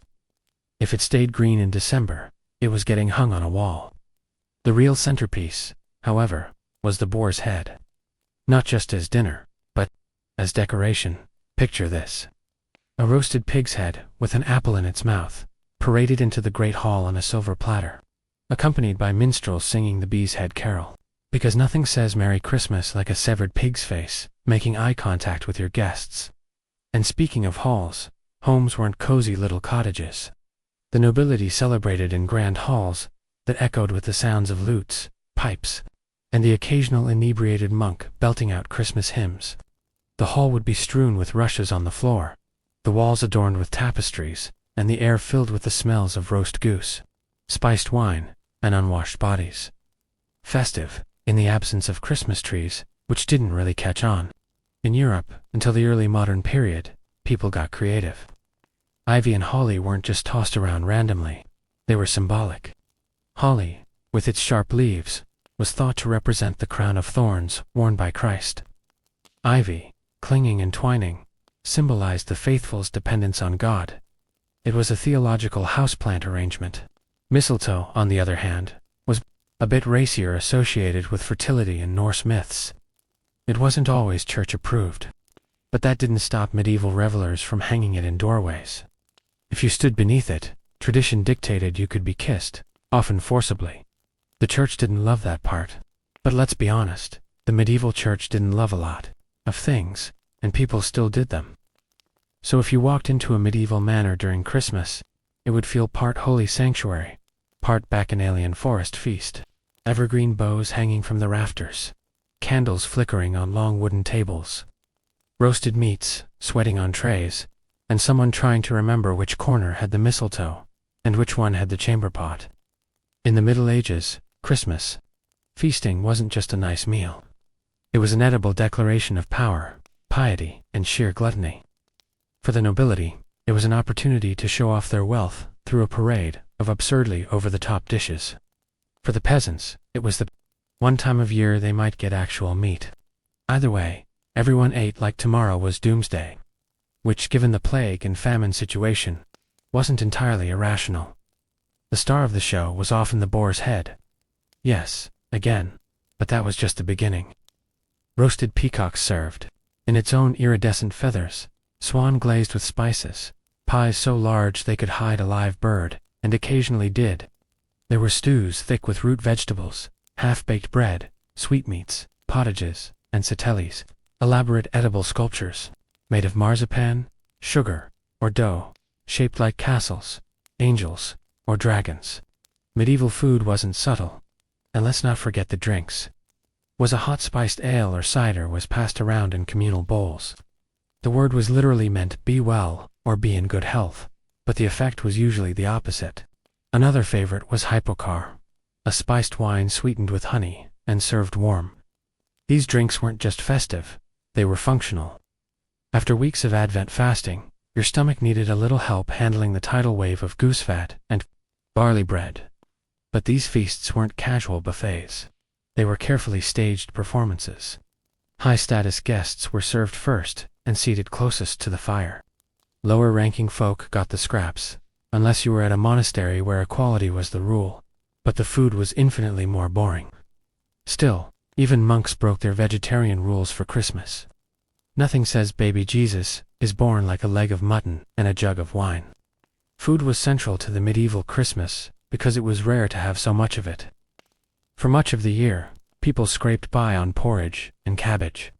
If it stayed green in December, it was getting hung on a wall. The real centerpiece, however, was the boar's head. Not just as dinner, but as decoration. Picture this. A roasted pig's head with an apple in its mouth, paraded into the great hall on a silver platter, accompanied by minstrels singing the Bee's Head Carol. Because nothing says Merry Christmas like a severed pig's face, making eye contact with your guests. And speaking of halls, homes weren't cozy little cottages. The nobility celebrated in grand halls that echoed with the sounds of lutes, pipes, and the occasional inebriated monk belting out Christmas hymns. The hall would be strewn with rushes on the floor, the walls adorned with tapestries, and the air filled with the smells of roast goose, spiced wine, and unwashed bodies. Festive, in the absence of Christmas trees, which didn't really catch on. In Europe, until the early modern period, people got creative. Ivy and holly weren't just tossed around randomly, they were symbolic. Holly, with its sharp leaves, was thought to represent the crown of thorns worn by Christ. Ivy, clinging and twining, symbolized the faithful's dependence on God. It was a theological houseplant arrangement. Mistletoe, on the other hand, was a bit racier, associated with fertility in Norse myths. It wasn't always church-approved, but that didn't stop medieval revelers from hanging it in doorways. If you stood beneath it, tradition dictated you could be kissed, often forcibly. The church didn't love that part. But let's be honest, the medieval church didn't love a lot of things, and people still did them. So if you walked into a medieval manor during Christmas, it would feel part holy sanctuary, part bacchanalian forest feast. Evergreen boughs hanging from the rafters. Candles flickering on long wooden tables. Roasted meats, sweating on trays, and someone trying to remember which corner had the mistletoe, and which one had the chamber pot. In the Middle Ages, Christmas feasting wasn't just a nice meal. It was an edible declaration of power, piety, and sheer gluttony. For the nobility, it was an opportunity to show off their wealth through a parade of absurdly over-the-top dishes. For the peasants, it was the one time of year they might get actual meat. Either way, everyone ate like tomorrow was doomsday, which, given the plague and famine situation, wasn't entirely irrational. The star of the show was often the boar's head. Yes, again, but that was just the beginning. Roasted peacocks served, in its own iridescent feathers, swan glazed with spices, pies so large they could hide a live bird, and occasionally did. There were stews thick with root vegetables, half-baked bread, sweetmeats, pottages, and satellis, elaborate edible sculptures, made of marzipan, sugar, or dough, shaped like castles, angels, or dragons. Medieval food wasn't subtle, and let's not forget the drinks. Was a hot spiced ale or cider was passed around in communal bowls. The word was literally meant be well or be in good health, but the effect was usually the opposite. Another favorite was hypocar, a spiced wine sweetened with honey and served warm. These drinks weren't just festive, they were functional. After weeks of Advent fasting, your stomach needed a little help handling the tidal wave of goose fat and barley bread. But these feasts weren't casual buffets. They were carefully staged performances. High-status guests were served first and seated closest to the fire. Lower-ranking folk got the scraps, unless you were at a monastery where equality was the rule, but the food was infinitely more boring. Still, even monks broke their vegetarian rules for Christmas. Nothing says baby Jesus is born like a leg of mutton and a jug of wine. Food was central to the medieval Christmas because it was rare to have so much of it. For much of the year, people scraped by on porridge and cabbage.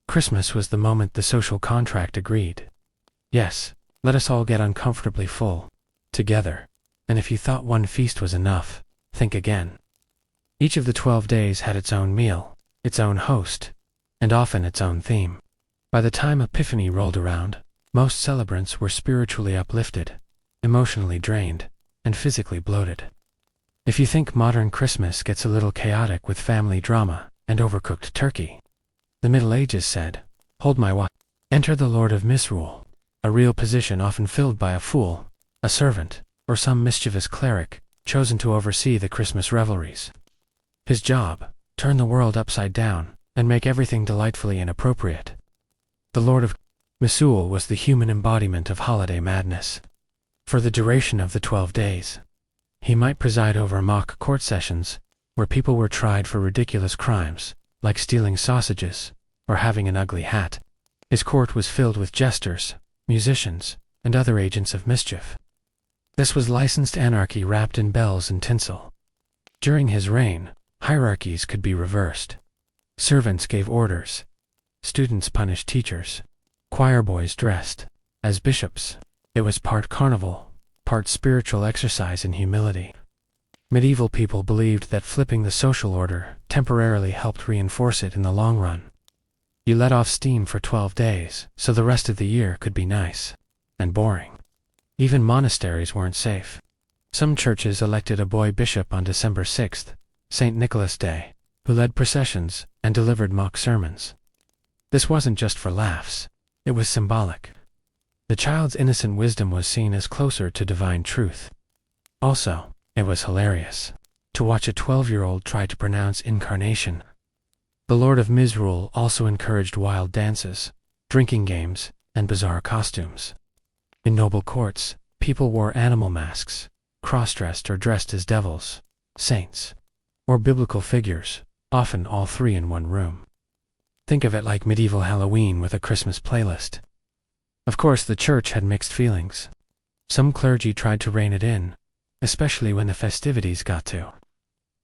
Christmas was the moment the social contract agreed. Yes, let us all get uncomfortably full, together, and if you thought one feast was enough, think again. Each of the 12 days had its own meal, its own host, and often its own theme. By the time Epiphany rolled around, most celebrants were spiritually uplifted, emotionally drained, and physically bloated. If you think modern Christmas gets a little chaotic with family drama and overcooked turkey, the Middle Ages said, "Hold my watch." Enter the Lord of Misrule, a real position often filled by a fool, a servant, or some mischievous cleric chosen to oversee the Christmas revelries. His job, turn the world upside down and make everything delightfully inappropriate. The Lord of Misrule was the human embodiment of holiday madness. For the duration of the 12 days, he might preside over mock court sessions, where people were tried for ridiculous crimes, like stealing sausages, or having an ugly hat. His court was filled with jesters, musicians, and other agents of mischief. This was licensed anarchy wrapped in bells and tinsel. During his reign, hierarchies could be reversed. Servants gave orders. Students punished teachers. Choir boys dressed as bishops. It was part carnival, part spiritual exercise in humility. Medieval people believed that flipping the social order temporarily helped reinforce it in the long run. You let off steam for 12 days, so the rest of the year could be nice and boring. Even monasteries weren't safe. Some churches elected a boy bishop on December 6th, St. Nicholas Day, who led processions and delivered mock sermons. This wasn't just for laughs, it was symbolic. The child's innocent wisdom was seen as closer to divine truth. Also, it was hilarious to watch a 12-year-old try to pronounce incarnation. The Lord of Misrule also encouraged wild dances, drinking games, and bizarre costumes. In noble courts, people wore animal masks, cross-dressed or dressed as devils, saints, or biblical figures, often all three in one room. Think of it like medieval Halloween with a Christmas playlist. Of course, the church had mixed feelings. Some clergy tried to rein it in, especially when the festivities got to.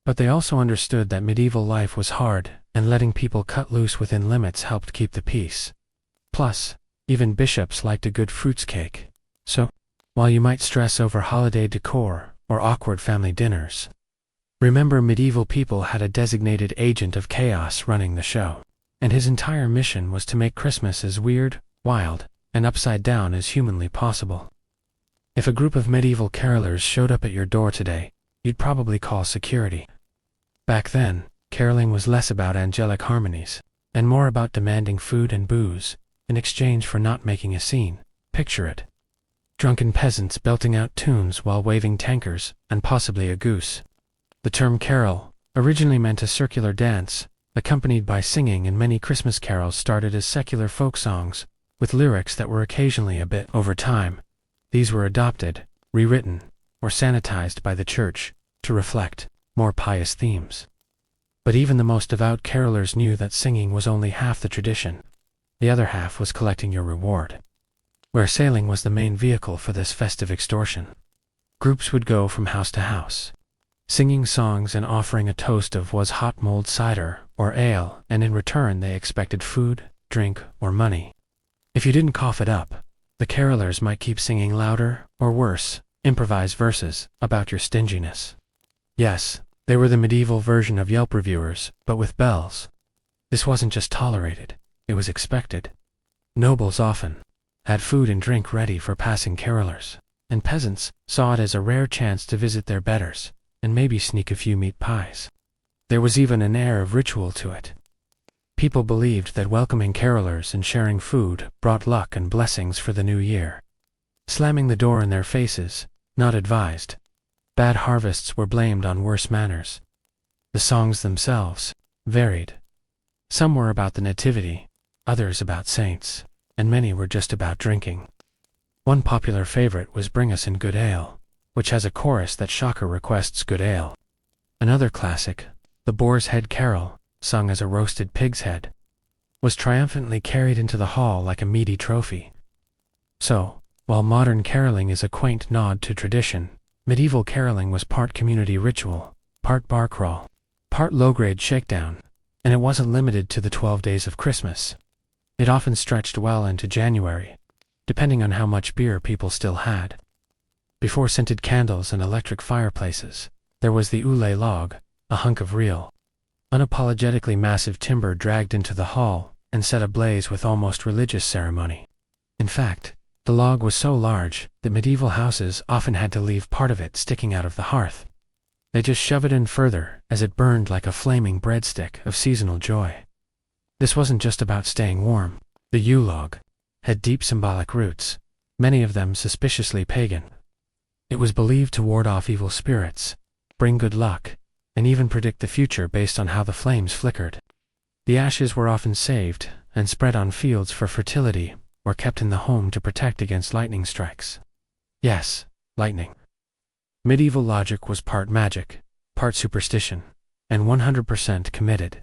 But they also understood that medieval life was hard, and letting people cut loose within limits helped keep the peace. Plus, even bishops liked a good fruits cake. So, while you might stress over holiday decor or awkward family dinners. Remember, medieval people had a designated agent of chaos running the show, and his entire mission was to make Christmas as weird, wild, and upside down as humanly possible. If a group of medieval carolers showed up at your door today, you'd probably call security. Back then, caroling was less about angelic harmonies, and more about demanding food and booze, in exchange for not making a scene. Picture it. Drunken peasants belting out tunes while waving tankers, and possibly a goose. The term carol originally meant a circular dance, accompanied by singing, and many Christmas carols started as secular folk songs, with lyrics that were occasionally a bit over time. These were adopted, rewritten, or sanitized by the church to reflect more pious themes. But even the most devout carolers knew that singing was only half the tradition. The other half was collecting your reward, where sailing was the main vehicle for this festive extortion. Groups would go from house to house, singing songs and offering a toast of was hot mulled cider or ale, and in return they expected food, drink, or money. If you didn't cough it up, the carolers might keep singing louder, or worse, improvise verses about your stinginess. Yes, they were the medieval version of Yelp reviewers, but with bells. This wasn't just tolerated, it was expected. Nobles often had food and drink ready for passing carolers, and peasants saw it as a rare chance to visit their betters, and maybe sneak a few meat pies. There was even an air of ritual to it. People believed that welcoming carolers and sharing food brought luck and blessings for the new year. Slamming the door in their faces, not advised. Bad harvests were blamed on worse manners. The songs themselves varied. Some were about the nativity, others about saints, and many were just about drinking. One popular favorite was Bring Us in Good Ale, which has a chorus that shocker requests good ale. Another classic, the Boar's Head Carol, sung as a roasted pig's head, was triumphantly carried into the hall like a meaty trophy. So, while modern caroling is a quaint nod to tradition, medieval caroling was part community ritual, part bar crawl, part low-grade shakedown, and it wasn't limited to the 12 days of Christmas. It often stretched well into January, depending on how much beer people still had. Before scented candles and electric fireplaces, there was the oulé log, a hunk of real, unapologetically massive timber dragged into the hall and set ablaze with almost religious ceremony. In fact, the log was so large that medieval houses often had to leave part of it sticking out of the hearth. They just shove it in further as it burned like a flaming breadstick of seasonal joy. This wasn't just about staying warm. The Yule log had deep symbolic roots, many of them suspiciously pagan. It was believed to ward off evil spirits, bring good luck, and even predict the future based on how the flames flickered. The ashes were often saved and spread on fields for fertility, or kept in the home to protect against lightning strikes. Yes, lightning. Medieval logic was part magic, part superstition, and 100% committed.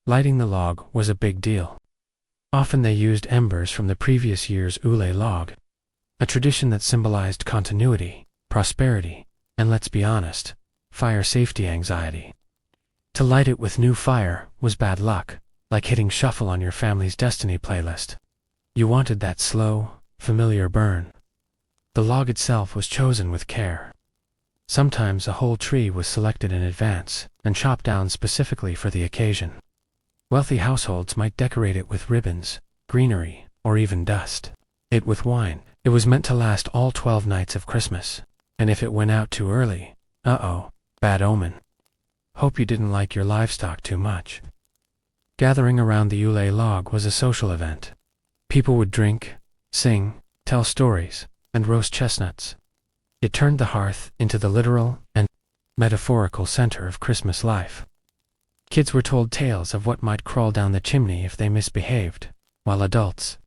Lighting the log was a big deal. Often they used embers from the previous year's oulé log, a tradition that symbolized continuity, prosperity, and let's be honest, fire safety anxiety. To light it with new fire was bad luck, like hitting shuffle on your family's Destiny playlist. You wanted that slow, familiar burn. The log itself was chosen with care. Sometimes a whole tree was selected in advance and chopped down specifically for the occasion. Wealthy households might decorate it with ribbons, greenery, or even dust it with wine. It was meant to last all 12 nights of Christmas, and if it went out too early, bad omen. Hope you didn't like your livestock too much. Gathering around the oulé log was a social event. People would drink, sing, tell stories, and roast chestnuts. It turned the hearth into the literal and metaphorical center of Christmas life. Kids were told tales of what might crawl down the chimney if they misbehaved, while adults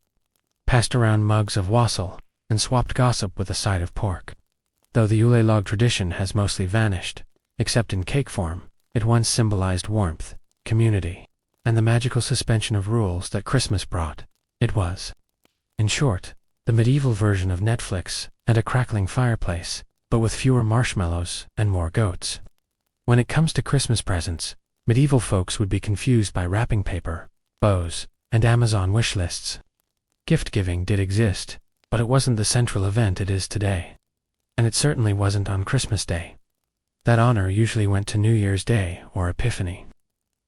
passed around mugs of wassail and swapped gossip with a side of pork. Though the oulé log tradition has mostly vanished, except in cake form, it once symbolized warmth, community, and the magical suspension of rules that Christmas brought. It was, in short, the medieval version of Netflix and a crackling fireplace, but with fewer marshmallows and more goats. When it comes to Christmas presents, medieval folks would be confused by wrapping paper, bows, and Amazon wish lists. Gift-giving did exist, but it wasn't the central event it is today. and it certainly wasn't on Christmas Day. That honor usually went to New Year's Day or Epiphany.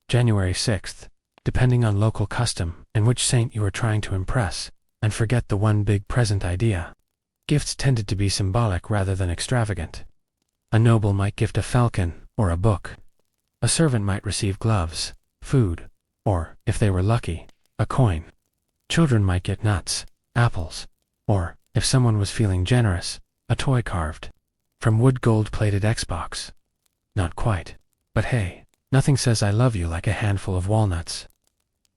January 6th, depending on local custom and which saint you were trying to impress, and forget the one big present idea. Gifts tended to be symbolic rather than extravagant. A noble might gift a falcon or a book. A servant might receive gloves, food, or, if they were lucky, a coin. Children might get nuts, apples, or, if someone was feeling generous, a toy carved from wood gold-plated Xbox. Not quite, but hey, nothing says I love you like a handful of walnuts.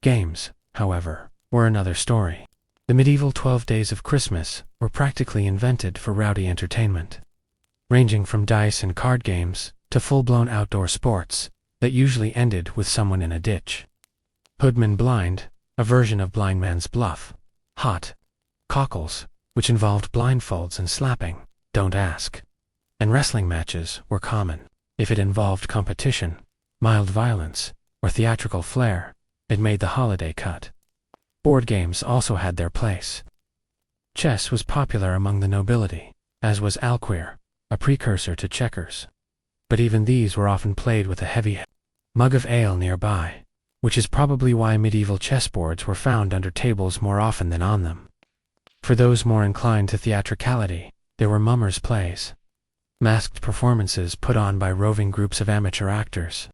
Games, however, were another story. The medieval 12 days of Christmas were practically invented for rowdy entertainment, ranging from dice and card games to full-blown outdoor sports that usually ended with someone in a ditch. Hoodman blind, a version of blind man's bluff. Hot. Cockles, which involved blindfolds and slapping, don't ask. And wrestling matches were common. If it involved competition, mild violence, or theatrical flair, it made the holiday cut. Board games also had their place. Chess was popular among the nobility, as was alqueer, a precursor to checkers. But even these were often played with a heavy mug of ale nearby, which is probably why medieval chessboards were found under tables more often than on them. For those more inclined to theatricality, there were mummers' plays, masked performances put on by roving groups of amateur actors.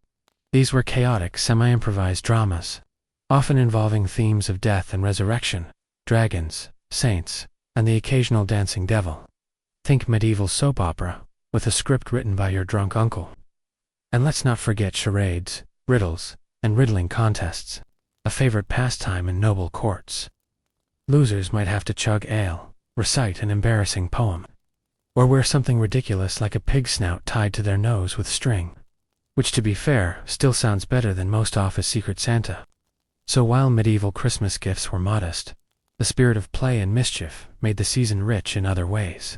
These were chaotic, semi-improvised dramas, often involving themes of death and resurrection, dragons, saints, and the occasional dancing devil. Think medieval soap opera, with a script written by your drunk uncle. And let's not forget charades, riddles, and riddling contests, a favorite pastime in noble courts. Losers might have to chug ale, recite an embarrassing poem, or wear something ridiculous like a pig snout tied to their nose with string, which, to be fair, still sounds better than most office Secret Santa. So while medieval Christmas gifts were modest, the spirit of play and mischief made the season rich in other ways.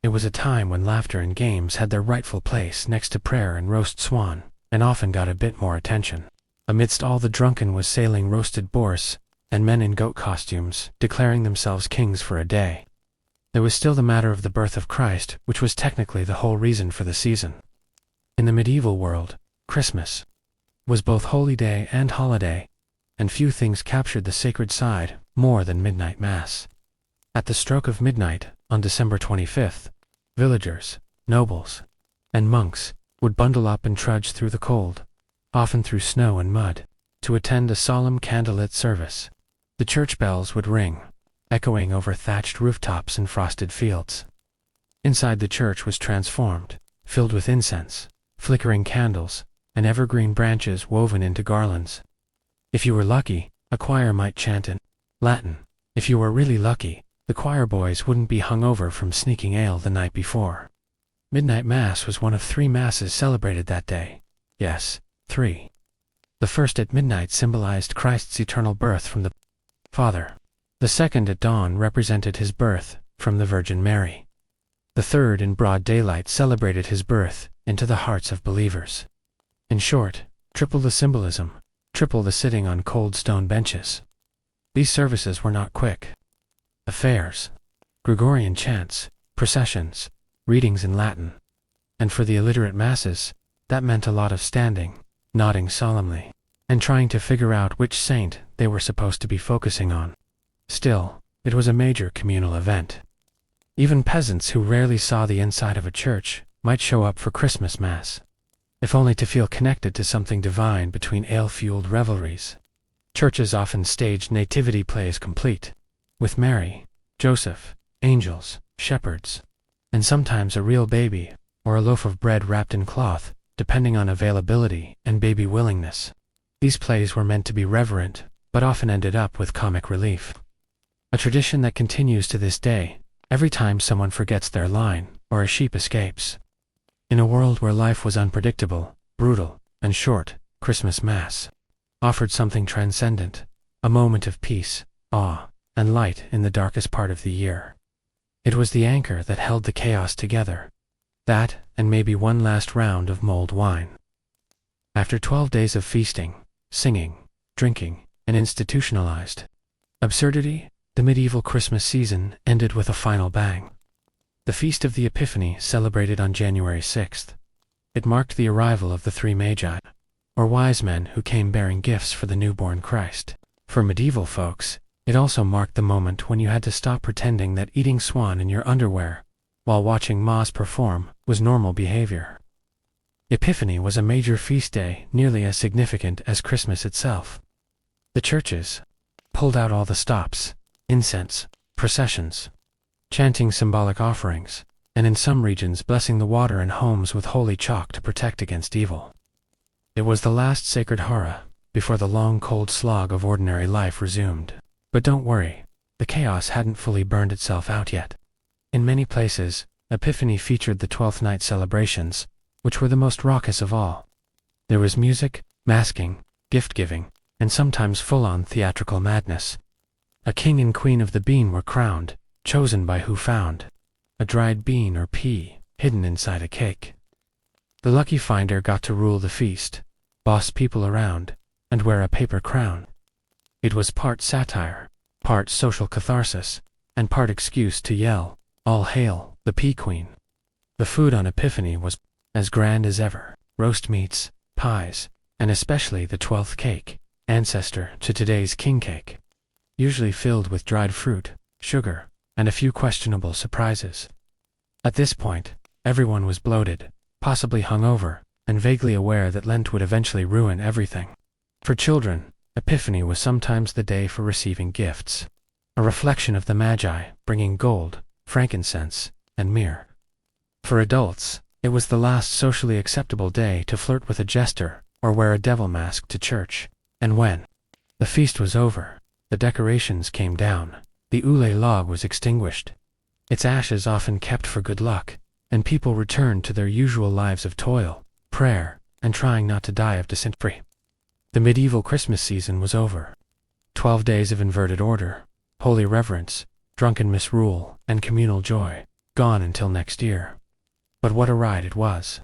It was a time when laughter and games had their rightful place next to prayer and roast swan, and often got a bit more attention. Amidst all the drunken was sailing roasted boars, and men in goat costumes, declaring themselves kings for a day. There was still the matter of the birth of Christ, which was technically the whole reason for the season. In the medieval world, Christmas was both holy day and holiday, and few things captured the sacred side more than midnight mass. At the stroke of midnight, on December 25th, villagers, nobles, and monks would bundle up and trudge through the cold, often through snow and mud, to attend a solemn candlelit service. The church bells would ring, echoing over thatched rooftops and frosted fields. Inside the church was transformed, filled with incense, flickering candles, and evergreen branches woven into garlands. If you were lucky, a choir might chant in Latin. If you were really lucky, the choir boys wouldn't be hungover from sneaking ale the night before. Midnight Mass was one of 3 masses celebrated that day. Yes, 3. The first at midnight symbolized Christ's eternal birth from the Father. The second at dawn represented his birth from the Virgin Mary. The third in broad daylight celebrated his birth into the hearts of believers. In short, triple the symbolism, triple the sitting on cold stone benches. These services were not quick affairs. Gregorian chants, processions, readings in Latin. And for the illiterate masses, that meant a lot of standing, nodding solemnly, and trying to figure out which saint they were supposed to be focusing on. Still, it was a major communal event. Even peasants who rarely saw the inside of a church might show up for Christmas Mass, if only to feel connected to something divine between ale-fueled revelries. Churches often staged nativity plays complete, with Mary, Joseph, angels, shepherds, and sometimes a real baby, or a loaf of bread wrapped in cloth, depending on availability and baby willingness. These plays were meant to be reverent, but often ended up with comic relief. A tradition that continues to this day, every time someone forgets their line, or a sheep escapes. In a world where life was unpredictable, brutal, and short, Christmas Mass offered something transcendent, a moment of peace, awe, and light in the darkest part of the year. It was the anchor that held the chaos together. That, and maybe one last round of mulled wine. After 12 days of feasting, singing, drinking, and institutionalized absurdity, the medieval Christmas season ended with a final bang. The Feast of the Epiphany, celebrated on January 6th. It marked the arrival of the three magi, or wise men who came bearing gifts for the newborn Christ. For medieval folks, it also marked the moment when you had to stop pretending that eating swan in your underwear while watching Ma's perform was normal behavior. Epiphany was a major feast day, nearly as significant as Christmas itself. The churches pulled out all the stops, incense, processions, chanting symbolic offerings, and in some regions blessing the water and homes with holy chalk to protect against evil. It was the last sacred hora before the long cold slog of ordinary life resumed. But don't worry, the chaos hadn't fully burned itself out yet. In many places, Epiphany featured the 12th night celebrations, which were the most raucous of all. There was music, masking, gift-giving, and sometimes full-on theatrical madness. A king and queen of the bean were crowned, chosen by who found a dried bean or pea hidden inside a cake. The lucky finder got to rule the feast, boss people around, and wear a paper crown. It was part satire, part social catharsis, and part excuse to yell, "All hail, the Pea Queen." The food on Epiphany was as grand as ever: roast meats, pies, and especially the 12th cake, ancestor to today's king cake, usually filled with dried fruit, sugar, and a few questionable surprises. At this point, everyone was bloated, possibly hungover, and vaguely aware that Lent would eventually ruin everything. For children, Epiphany was sometimes the day for receiving gifts, a reflection of the Magi bringing gold, frankincense, and myrrh. For adults, it was the last socially acceptable day to flirt with a jester or wear a devil mask to church. And when the feast was over, the decorations came down, the Ule log was extinguished, its ashes often kept for good luck, and people returned to their usual lives of toil, prayer, and trying not to die of dysentery. The medieval Christmas season was over. 12 days of inverted order, holy reverence, drunken misrule, and communal joy, gone until next year. But what a ride it was.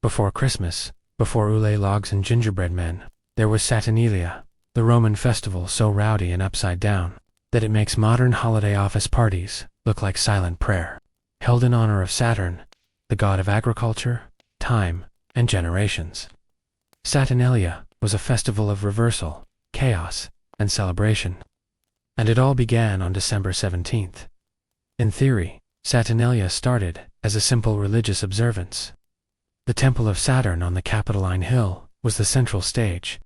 Before Christmas, before Ule logs and gingerbread men, there was Saturnalia, the Roman festival so rowdy and upside down that it makes modern holiday office parties look like silent prayer, held in honor of Saturn, the god of agriculture, time, and generations. Saturnalia was a festival of reversal, chaos, and celebration. And it all began on December 17th. In theory, Saturnalia started as a simple religious observance. The Temple of Saturn on the Capitoline Hill was the central stage.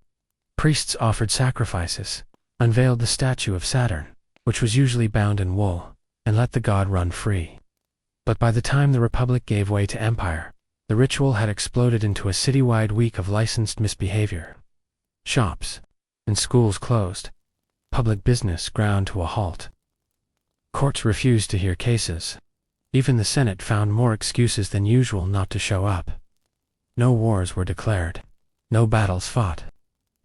Priests offered sacrifices, unveiled the statue of Saturn, which was usually bound in wool, and let the god run free. But by the time the Republic gave way to empire, the ritual had exploded into a citywide week of licensed misbehavior. Shops and schools closed. Public business ground to a halt. Courts refused to hear cases. Even the Senate found more excuses than usual not to show up. No wars were declared. No battles fought.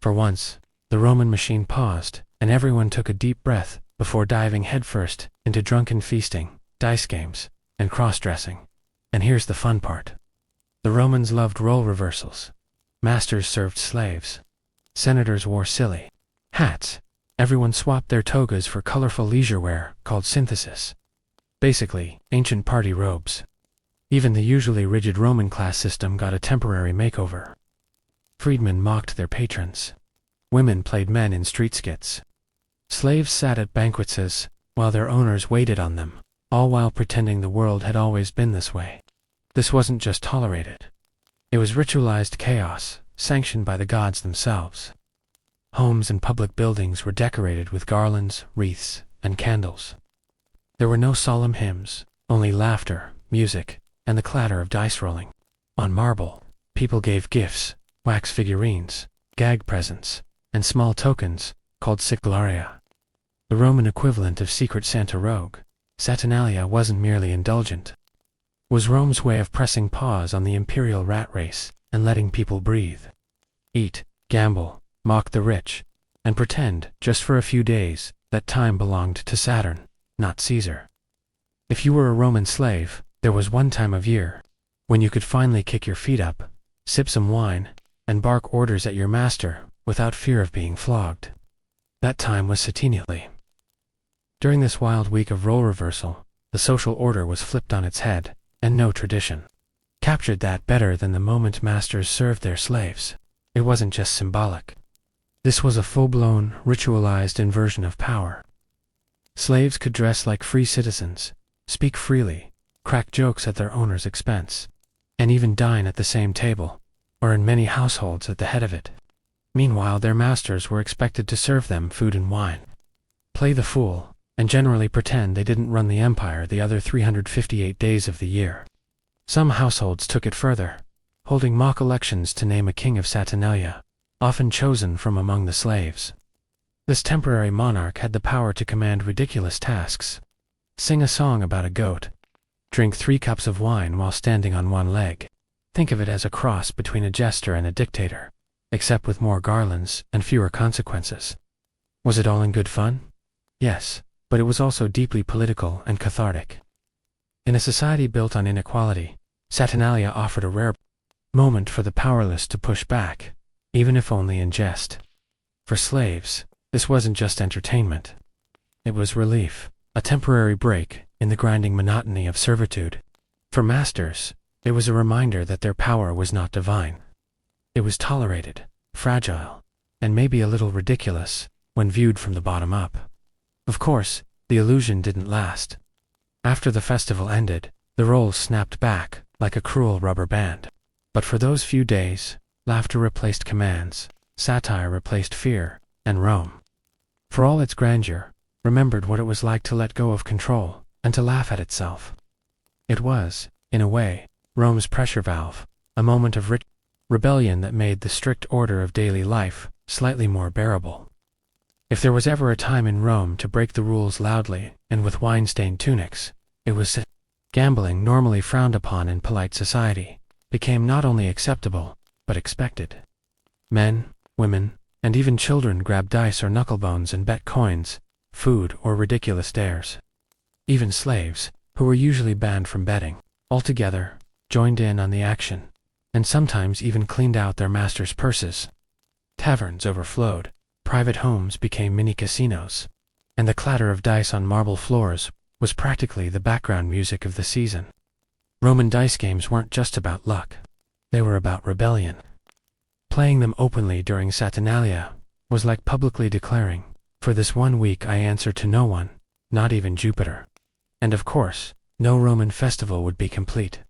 For once, the Roman machine paused, and everyone took a deep breath before diving headfirst into drunken feasting, dice games, and cross-dressing. And here's the fun part. The Romans loved role reversals. Masters served slaves. Senators wore silly hats. Everyone swapped their togas for colorful leisure wear called synthesis. Basically, ancient party robes. Even the usually rigid Roman class system got a temporary makeover. Freedmen mocked their patrons. Women played men in street skits. Slaves sat at banquets while their owners waited on them, all while pretending the world had always been this way. This wasn't just tolerated. It was ritualized chaos, sanctioned by the gods themselves. Homes and public buildings were decorated with garlands, wreaths, and candles. There were no solemn hymns, only laughter, music, and the clatter of dice rolling. On marble, people gave gifts, wax figurines, gag presents, and small tokens, called siglaria. The Roman equivalent of Secret Santa Rogue, Saturnalia wasn't merely indulgent. Was Rome's way of pressing pause on the imperial rat race and letting people breathe. Eat, gamble, mock the rich, and pretend, just for a few days, that time belonged to Saturn, not Caesar. If you were a Roman slave, there was one time of year when you could finally kick your feet up, sip some wine, and bark orders at your master without fear of being flogged. That time was Saturnalia. During this wild week of role reversal, the social order was flipped on its head, and no tradition captured that better than the moment masters served their slaves. It wasn't just symbolic. This was a full-blown, ritualized inversion of power. Slaves could dress like free citizens, speak freely, crack jokes at their owner's expense, and even dine at the same table, or in many households at the head of it. Meanwhile, their masters were expected to serve them food and wine, play the fool, and generally pretend they didn't run the empire the other 358 days of the year. Some households took it further, holding mock elections to name a king of Saturnalia, often chosen from among the slaves. This temporary monarch had the power to command ridiculous tasks: sing a song about a goat, drink 3 cups of wine while standing on one leg. Think of it as a cross between a jester and a dictator, except with more garlands and fewer consequences. Was it all in good fun? Yes, but it was also deeply political and cathartic. In a society built on inequality, Saturnalia offered a rare moment for the powerless to push back, even if only in jest. For slaves, this wasn't just entertainment. It was relief, a temporary break in the grinding monotony of servitude. For masters, it was a reminder that their power was not divine. It was tolerated, fragile, and maybe a little ridiculous when viewed from the bottom up. Of course, the illusion didn't last. After the festival ended, the roles snapped back like a cruel rubber band. But for those few days, laughter replaced commands, satire replaced fear, and Rome, for all its grandeur, remembered what it was like to let go of control and to laugh at itself. It was, in a way, Rome's pressure valve, a moment of rebellion that made the strict order of daily life slightly more bearable. If there was ever a time in Rome to break the rules loudly and with wine-stained tunics, it was. Gambling, normally frowned upon in polite society, became not only acceptable, but expected. Men, women, and even children grabbed dice or knucklebones and bet coins, food, or ridiculous dares. Even slaves, who were usually banned from betting, altogether joined in on the action, and sometimes even cleaned out their masters' purses. Taverns overflowed, private homes became mini casinos, and the clatter of dice on marble floors was practically the background music of the season. Roman dice games weren't just about luck. They were about rebellion. Playing them openly during Saturnalia was like publicly declaring, "For this 1 week I answer to no one, not even Jupiter." And of course, no Roman festival would be complete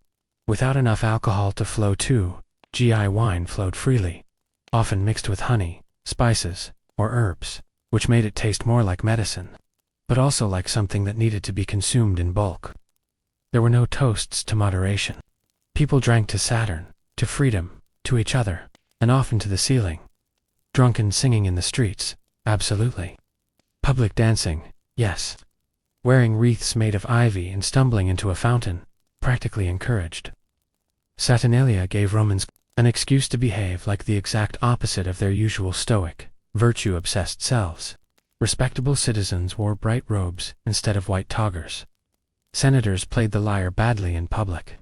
without enough alcohol to flow too. GI wine flowed freely, often mixed with honey, spices, or herbs, which made it taste more like medicine, but also like something that needed to be consumed in bulk. There were no toasts to moderation. People drank to Saturn, to freedom, to each other, and often to the ceiling. Drunken singing in the streets, absolutely. Public dancing, yes. Wearing wreaths made of ivy and stumbling into a fountain, practically encouraged. Saturnalia gave Romans an excuse to behave like the exact opposite of their usual stoic, virtue-obsessed selves. Respectable citizens wore bright robes instead of white toggers. Senators played the lyre badly in public.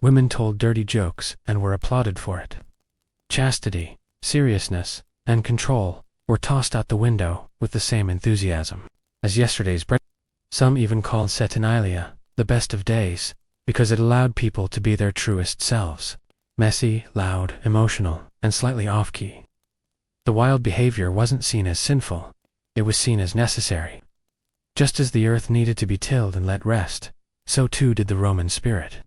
Women told dirty jokes and were applauded for it. Chastity, seriousness, and control were tossed out the window with the same enthusiasm as yesterday's bread. Some even called Saturnalia the best of days because it allowed people to be their truest selves, messy, loud, emotional, and slightly off-key. The wild behavior wasn't seen as sinful. It was seen as necessary. Just as the earth needed to be tilled and let rest, so too did the Roman spirit.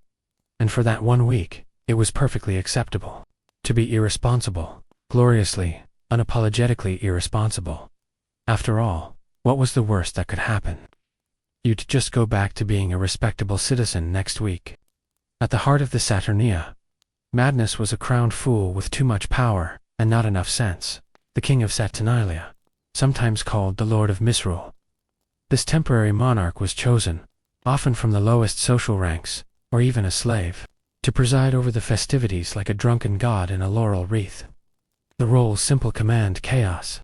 And for that 1 week, it was perfectly acceptable to be irresponsible, gloriously, unapologetically irresponsible. After all, what was the worst that could happen? You'd just go back to being a respectable citizen next week. At the heart of the Saturnia, madness was a crowned fool with too much power and not enough sense, the king of Saturnalia, sometimes called the Lord of Misrule. This temporary monarch was chosen, often from the lowest social ranks, or even a slave, to preside over the festivities like a drunken god in a laurel wreath. The role's simple command: chaos.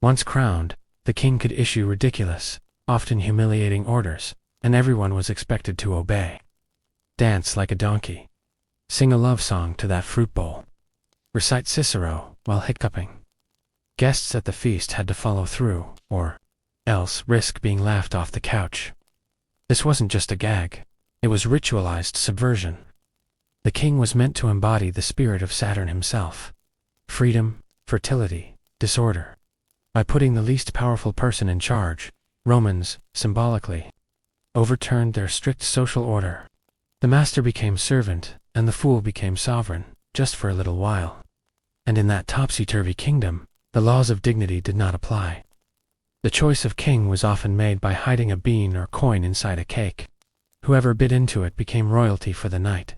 Once crowned, the king could issue ridiculous, often humiliating orders, and everyone was expected to obey. Dance like a donkey. Sing a love song to that fruit bowl. Recite Cicero while hiccuping. Guests at the feast had to follow through, or else risk being laughed off the couch. This wasn't just a gag. It was ritualized subversion. The king was meant to embody the spirit of Saturn himself. Freedom, fertility, disorder. By putting the least powerful person in charge, Romans, symbolically, overturned their strict social order. The master became servant, and the fool became sovereign, just for a little while. And in that topsy-turvy kingdom, the laws of dignity did not apply. The choice of king was often made by hiding a bean or coin inside a cake. Whoever bit into it became royalty for the night.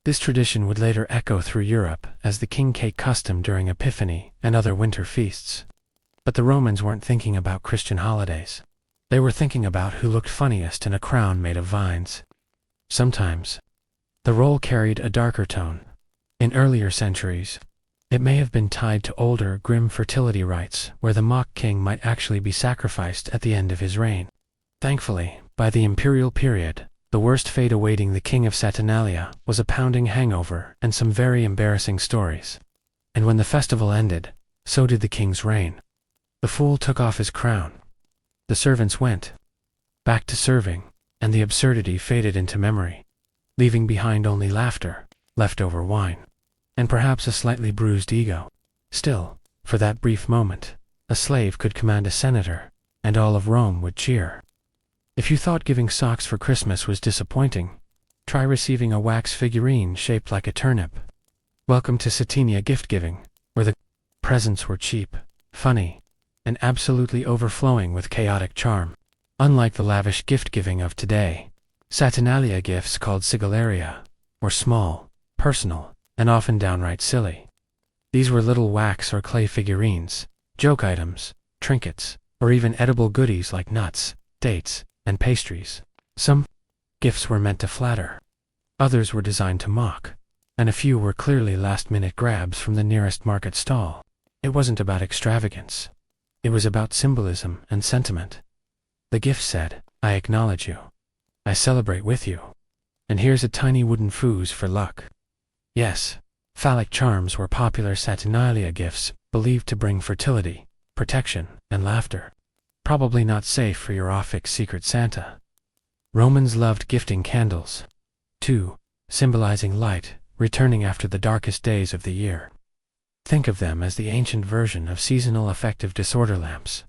This tradition would later echo through Europe as the king cake custom during Epiphany and other winter feasts. But the Romans weren't thinking about Christian holidays. They were thinking about who looked funniest in a crown made of vines. Sometimes, the role carried a darker tone. In earlier centuries, it may have been tied to older, grim fertility rites where the mock king might actually be sacrificed at the end of his reign. Thankfully, by the imperial period, the worst fate awaiting the king of Saturnalia was a pounding hangover and some very embarrassing stories. And when the festival ended, so did the king's reign. The fool took off his crown. The servants went back to serving, and the absurdity faded into memory, leaving behind only laughter, leftover wine, and perhaps a slightly bruised ego. Still, for that brief moment, a slave could command a senator, and all of Rome would cheer. If you thought giving socks for Christmas was disappointing, try receiving a wax figurine shaped like a turnip. Welcome to Saturnia gift-giving, where the presents were cheap, funny, and absolutely overflowing with chaotic charm. Unlike the lavish gift-giving of today, Saturnalia gifts called sigillaria were small, personal, and often downright silly. These were little wax or clay figurines, joke items, trinkets, or even edible goodies like nuts, dates, and pastries. Some gifts were meant to flatter. Others were designed to mock, and a few were clearly last-minute grabs from the nearest market stall. It wasn't about extravagance. It was about symbolism and sentiment. The gift said, "I acknowledge you. I celebrate with you. And here's a tiny wooden foos for luck." Yes, phallic charms were popular Saturnalia gifts believed to bring fertility, protection, and laughter. Probably not safe for your off-fix Secret Santa. Romans loved gifting candles, too, symbolizing light, returning after the darkest days of the year. Think of them as the ancient version of seasonal affective disorder lamps.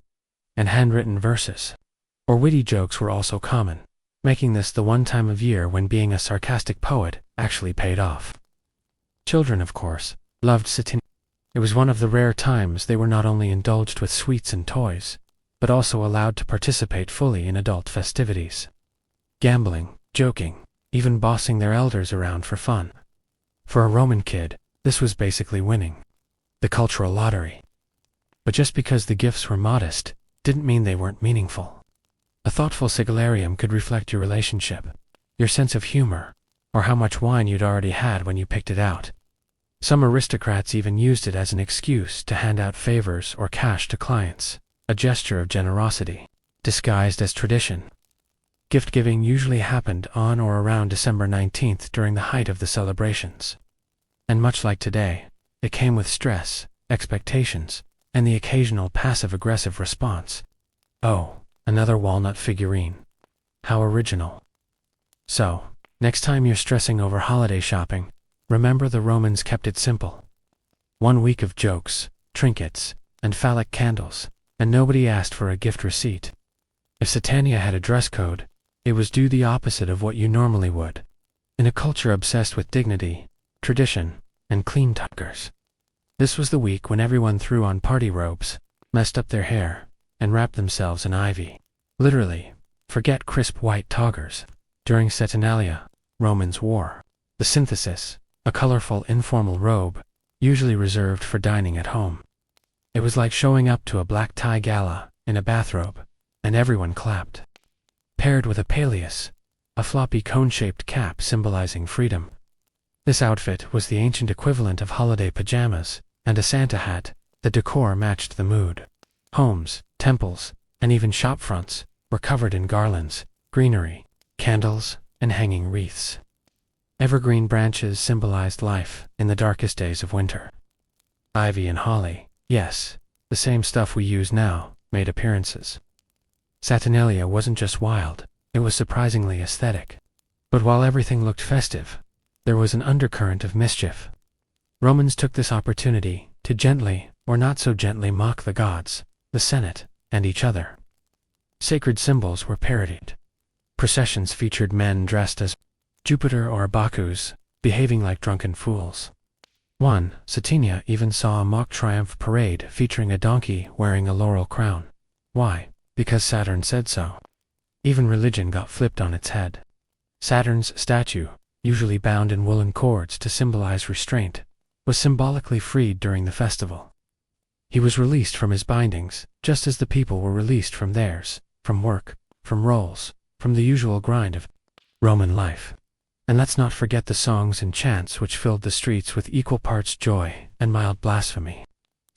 And handwritten verses or witty jokes were also common, making this the one time of year when being a sarcastic poet actually paid off. Children, of course, loved Saturnia. It was one of the rare times they were not only indulged with sweets and toys, but also allowed to participate fully in adult festivities. Gambling, joking, even bossing their elders around for fun. For a Roman kid, this was basically winning the cultural lottery. But just because the gifts were modest, didn't mean they weren't meaningful. A thoughtful sigillarium could reflect your relationship, your sense of humor, or how much wine you'd already had when you picked it out. Some aristocrats even used it as an excuse to hand out favors or cash to clients, a gesture of generosity, disguised as tradition. Gift-giving usually happened on or around December 19th during the height of the celebrations. And much like today, it came with stress, expectations, and the occasional passive-aggressive response. "Oh, another walnut figurine. How original." So, next time you're stressing over holiday shopping, remember the Romans kept it simple. 1 week of jokes, trinkets, and phallic candles, and nobody asked for a gift receipt. If Saturnia had a dress code, it was do the opposite of what you normally would. In a culture obsessed with dignity, tradition, and clean tuckers, this was the week when everyone threw on party robes, messed up their hair, and wrapped themselves in ivy. Literally, forget crisp white toggers. During Saturnalia, Romans wore the synthesis, a colorful informal robe, usually reserved for dining at home. It was like showing up to a black tie gala in a bathrobe, and everyone clapped. Paired with a pallius, a floppy cone-shaped cap symbolizing freedom. This outfit was the ancient equivalent of holiday pajamas, and a Santa hat. The decor matched the mood. Homes, temples, and even shop fronts were covered in garlands, greenery, candles, and hanging wreaths. Evergreen branches symbolized life in the darkest days of winter. Ivy and holly, yes, the same stuff we use now, made appearances. Saturnalia wasn't just wild, it was surprisingly aesthetic. But while everything looked festive, there was an undercurrent of mischief. Romans took this opportunity to gently, or not so gently, mock the gods, the Senate, and each other. Sacred symbols were parodied. Processions featured men dressed as Jupiter or Bacchus, behaving like drunken fools. One, Saturnia, even saw a mock triumph parade featuring a donkey wearing a laurel crown. Why? Because Saturn said so. Even religion got flipped on its head. Saturn's statue, usually bound in woolen cords to symbolize restraint, was symbolically freed during the festival. He was released from his bindings, just as the people were released from theirs, from work, from roles, from the usual grind of Roman life. And let's not forget the songs and chants which filled the streets with equal parts joy and mild blasphemy.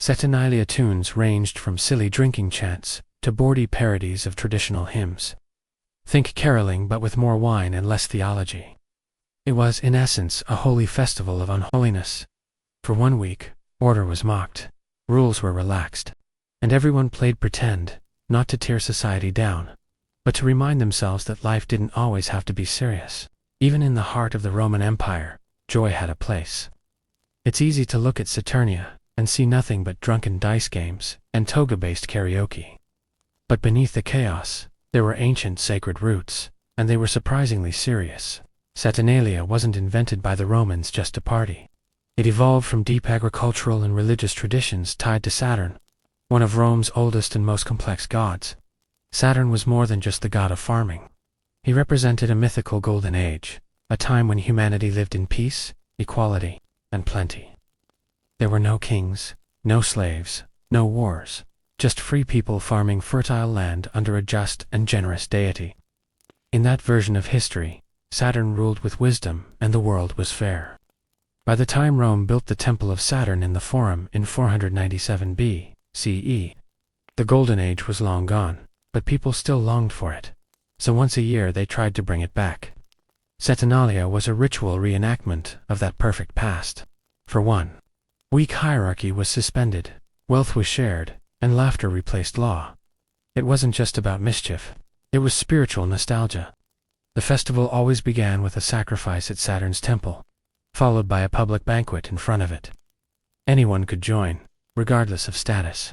Saturnalia tunes ranged from silly drinking chants to bawdy parodies of traditional hymns. Think caroling but with more wine and less theology. It was, in essence, a holy festival of unholiness. For 1 week, order was mocked, rules were relaxed, and everyone played pretend, not to tear society down, but to remind themselves that life didn't always have to be serious. Even in the heart of the Roman Empire, joy had a place. It's easy to look at Saturnia and see nothing but drunken dice games and toga-based karaoke. But beneath the chaos, there were ancient sacred roots, and they were surprisingly serious. Saturnalia wasn't invented by the Romans just to party. It evolved from deep agricultural and religious traditions tied to Saturn, one of Rome's oldest and most complex gods. Saturn was more than just the god of farming. He represented a mythical golden age, a time when humanity lived in peace, equality, and plenty. There were no kings, no slaves, no wars, just free people farming fertile land under a just and generous deity. In that version of history, Saturn ruled with wisdom and the world was fair. By the time Rome built the Temple of Saturn in the Forum in 497 B.C., the Golden Age was long gone, but people still longed for it. So once a year they tried to bring it back. Saturnalia was a ritual reenactment of that perfect past. For 1 week, hierarchy was suspended, wealth was shared, and laughter replaced law. It wasn't just about mischief, it was spiritual nostalgia. The festival always began with a sacrifice at Saturn's temple, followed by a public banquet in front of it. Anyone could join, regardless of status.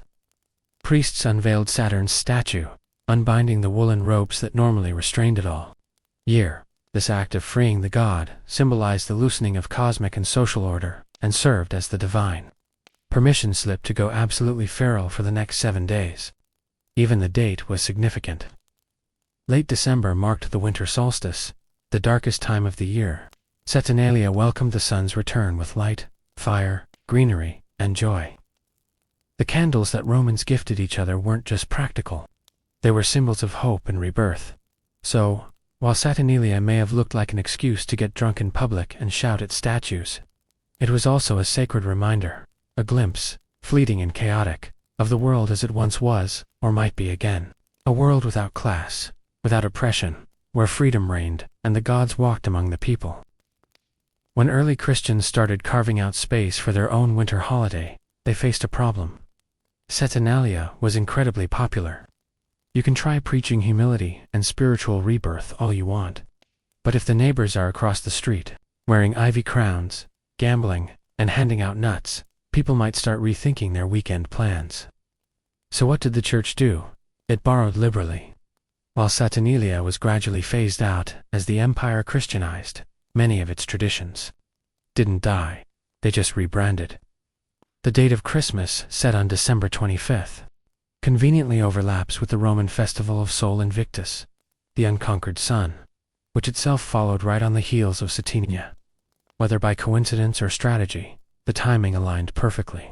Priests unveiled Saturn's statue, unbinding the woolen ropes that normally restrained it all. This act of freeing the god symbolized the loosening of cosmic and social order, and served as the divine permission slip to go absolutely feral for the next 7 days. Even the date was significant. Late December marked the winter solstice, the darkest time of the year. Saturnalia welcomed the sun's return with light, fire, greenery, and joy. The candles that Romans gifted each other weren't just practical. They were symbols of hope and rebirth. So, while Saturnalia may have looked like an excuse to get drunk in public and shout at statues, it was also a sacred reminder, a glimpse, fleeting and chaotic, of the world as it once was, or might be again. A world without class, without oppression, where freedom reigned and the gods walked among the people. When early Christians started carving out space for their own winter holiday, they faced a problem. Saturnalia was incredibly popular. You can try preaching humility and spiritual rebirth all you want, but if the neighbors are across the street, wearing ivy crowns, gambling, and handing out nuts, people might start rethinking their weekend plans. So what did the church do? It borrowed liberally. While Saturnalia was gradually phased out as the empire Christianized, many of its traditions didn't die, they just rebranded. The date of Christmas, set on December 25th, conveniently overlaps with the Roman festival of Sol Invictus, the unconquered sun, which itself followed right on the heels of Saturnia. Whether by coincidence or strategy, the timing aligned perfectly.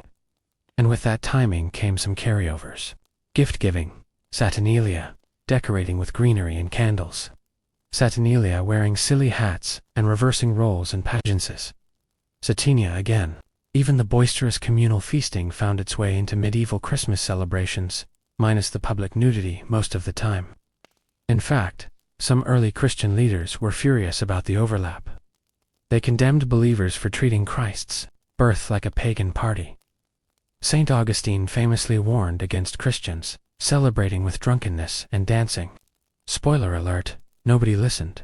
And with that timing came some carryovers. Gift-giving, Saturnalia, decorating with greenery and candles. Saturnalia wearing silly hats and reversing roles and pageantses. Saturnia again. Even the boisterous communal feasting found its way into medieval Christmas celebrations, minus the public nudity most of the time. In fact, some early Christian leaders were furious about the overlap. They condemned believers for treating Christ's birth like a pagan party. St. Augustine famously warned against Christians celebrating with drunkenness and dancing. Spoiler alert, nobody listened.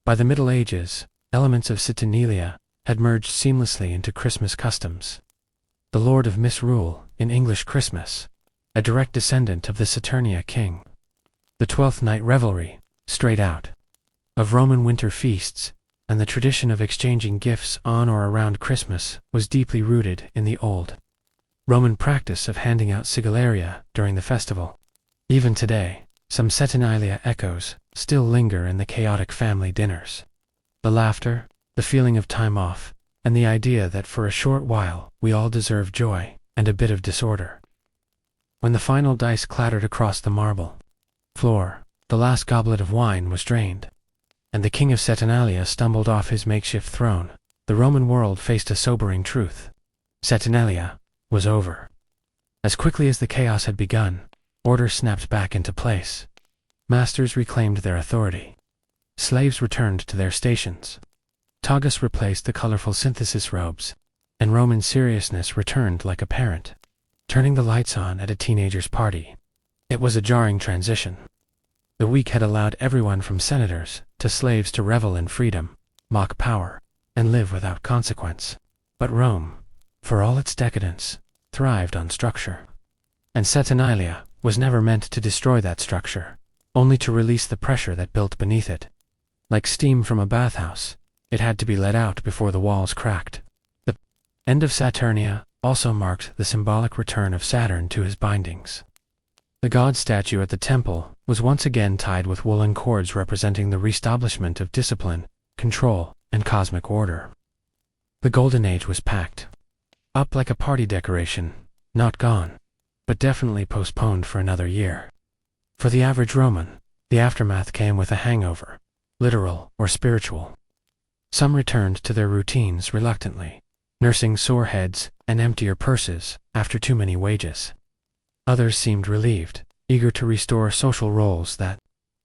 By the Middle Ages, elements of Saturnalia had merged seamlessly into Christmas customs. The Lord of Misrule, in English Christmas, a direct descendant of the Saturnia king. The Twelfth Night revelry, straight out of Roman winter feasts, and the tradition of exchanging gifts on or around Christmas was deeply rooted in the old Roman practice of handing out sigillaria during the festival. Even today, some Saturnalia echoes still linger in the chaotic family dinners. The laughter, the feeling of time off, and the idea that for a short while we all deserve joy and a bit of disorder. When the final dice clattered across the marble floor, the last goblet of wine was drained, and the king of Saturnalia stumbled off his makeshift throne, the Roman world faced a sobering truth. Saturnalia was over. As quickly as the chaos had begun, order snapped back into place. Masters reclaimed their authority. Slaves returned to their stations. Togas replaced the colorful synthesis robes, and Roman seriousness returned like a parent turning the lights on at a teenager's party. It was a jarring transition. The week had allowed everyone from senators to slaves to revel in freedom, mock power, and live without consequence. But Rome, for all its decadence, thrived on structure. And Saturnalia was never meant to destroy that structure, only to release the pressure that built beneath it. Like steam from a bathhouse, it had to be let out before the walls cracked. The end of Saturnia also marked the symbolic return of Saturn to his bindings. The god statue at the temple was once again tied with woolen cords representing the reestablishment of discipline, control, and cosmic order. The Golden Age was packed up like a party decoration, not gone, but definitely postponed for another year. For the average Roman, the aftermath came with a hangover, literal or spiritual. Some returned to their routines reluctantly, nursing sore heads and emptier purses after too many wages. Others seemed relieved, eager to restore social roles that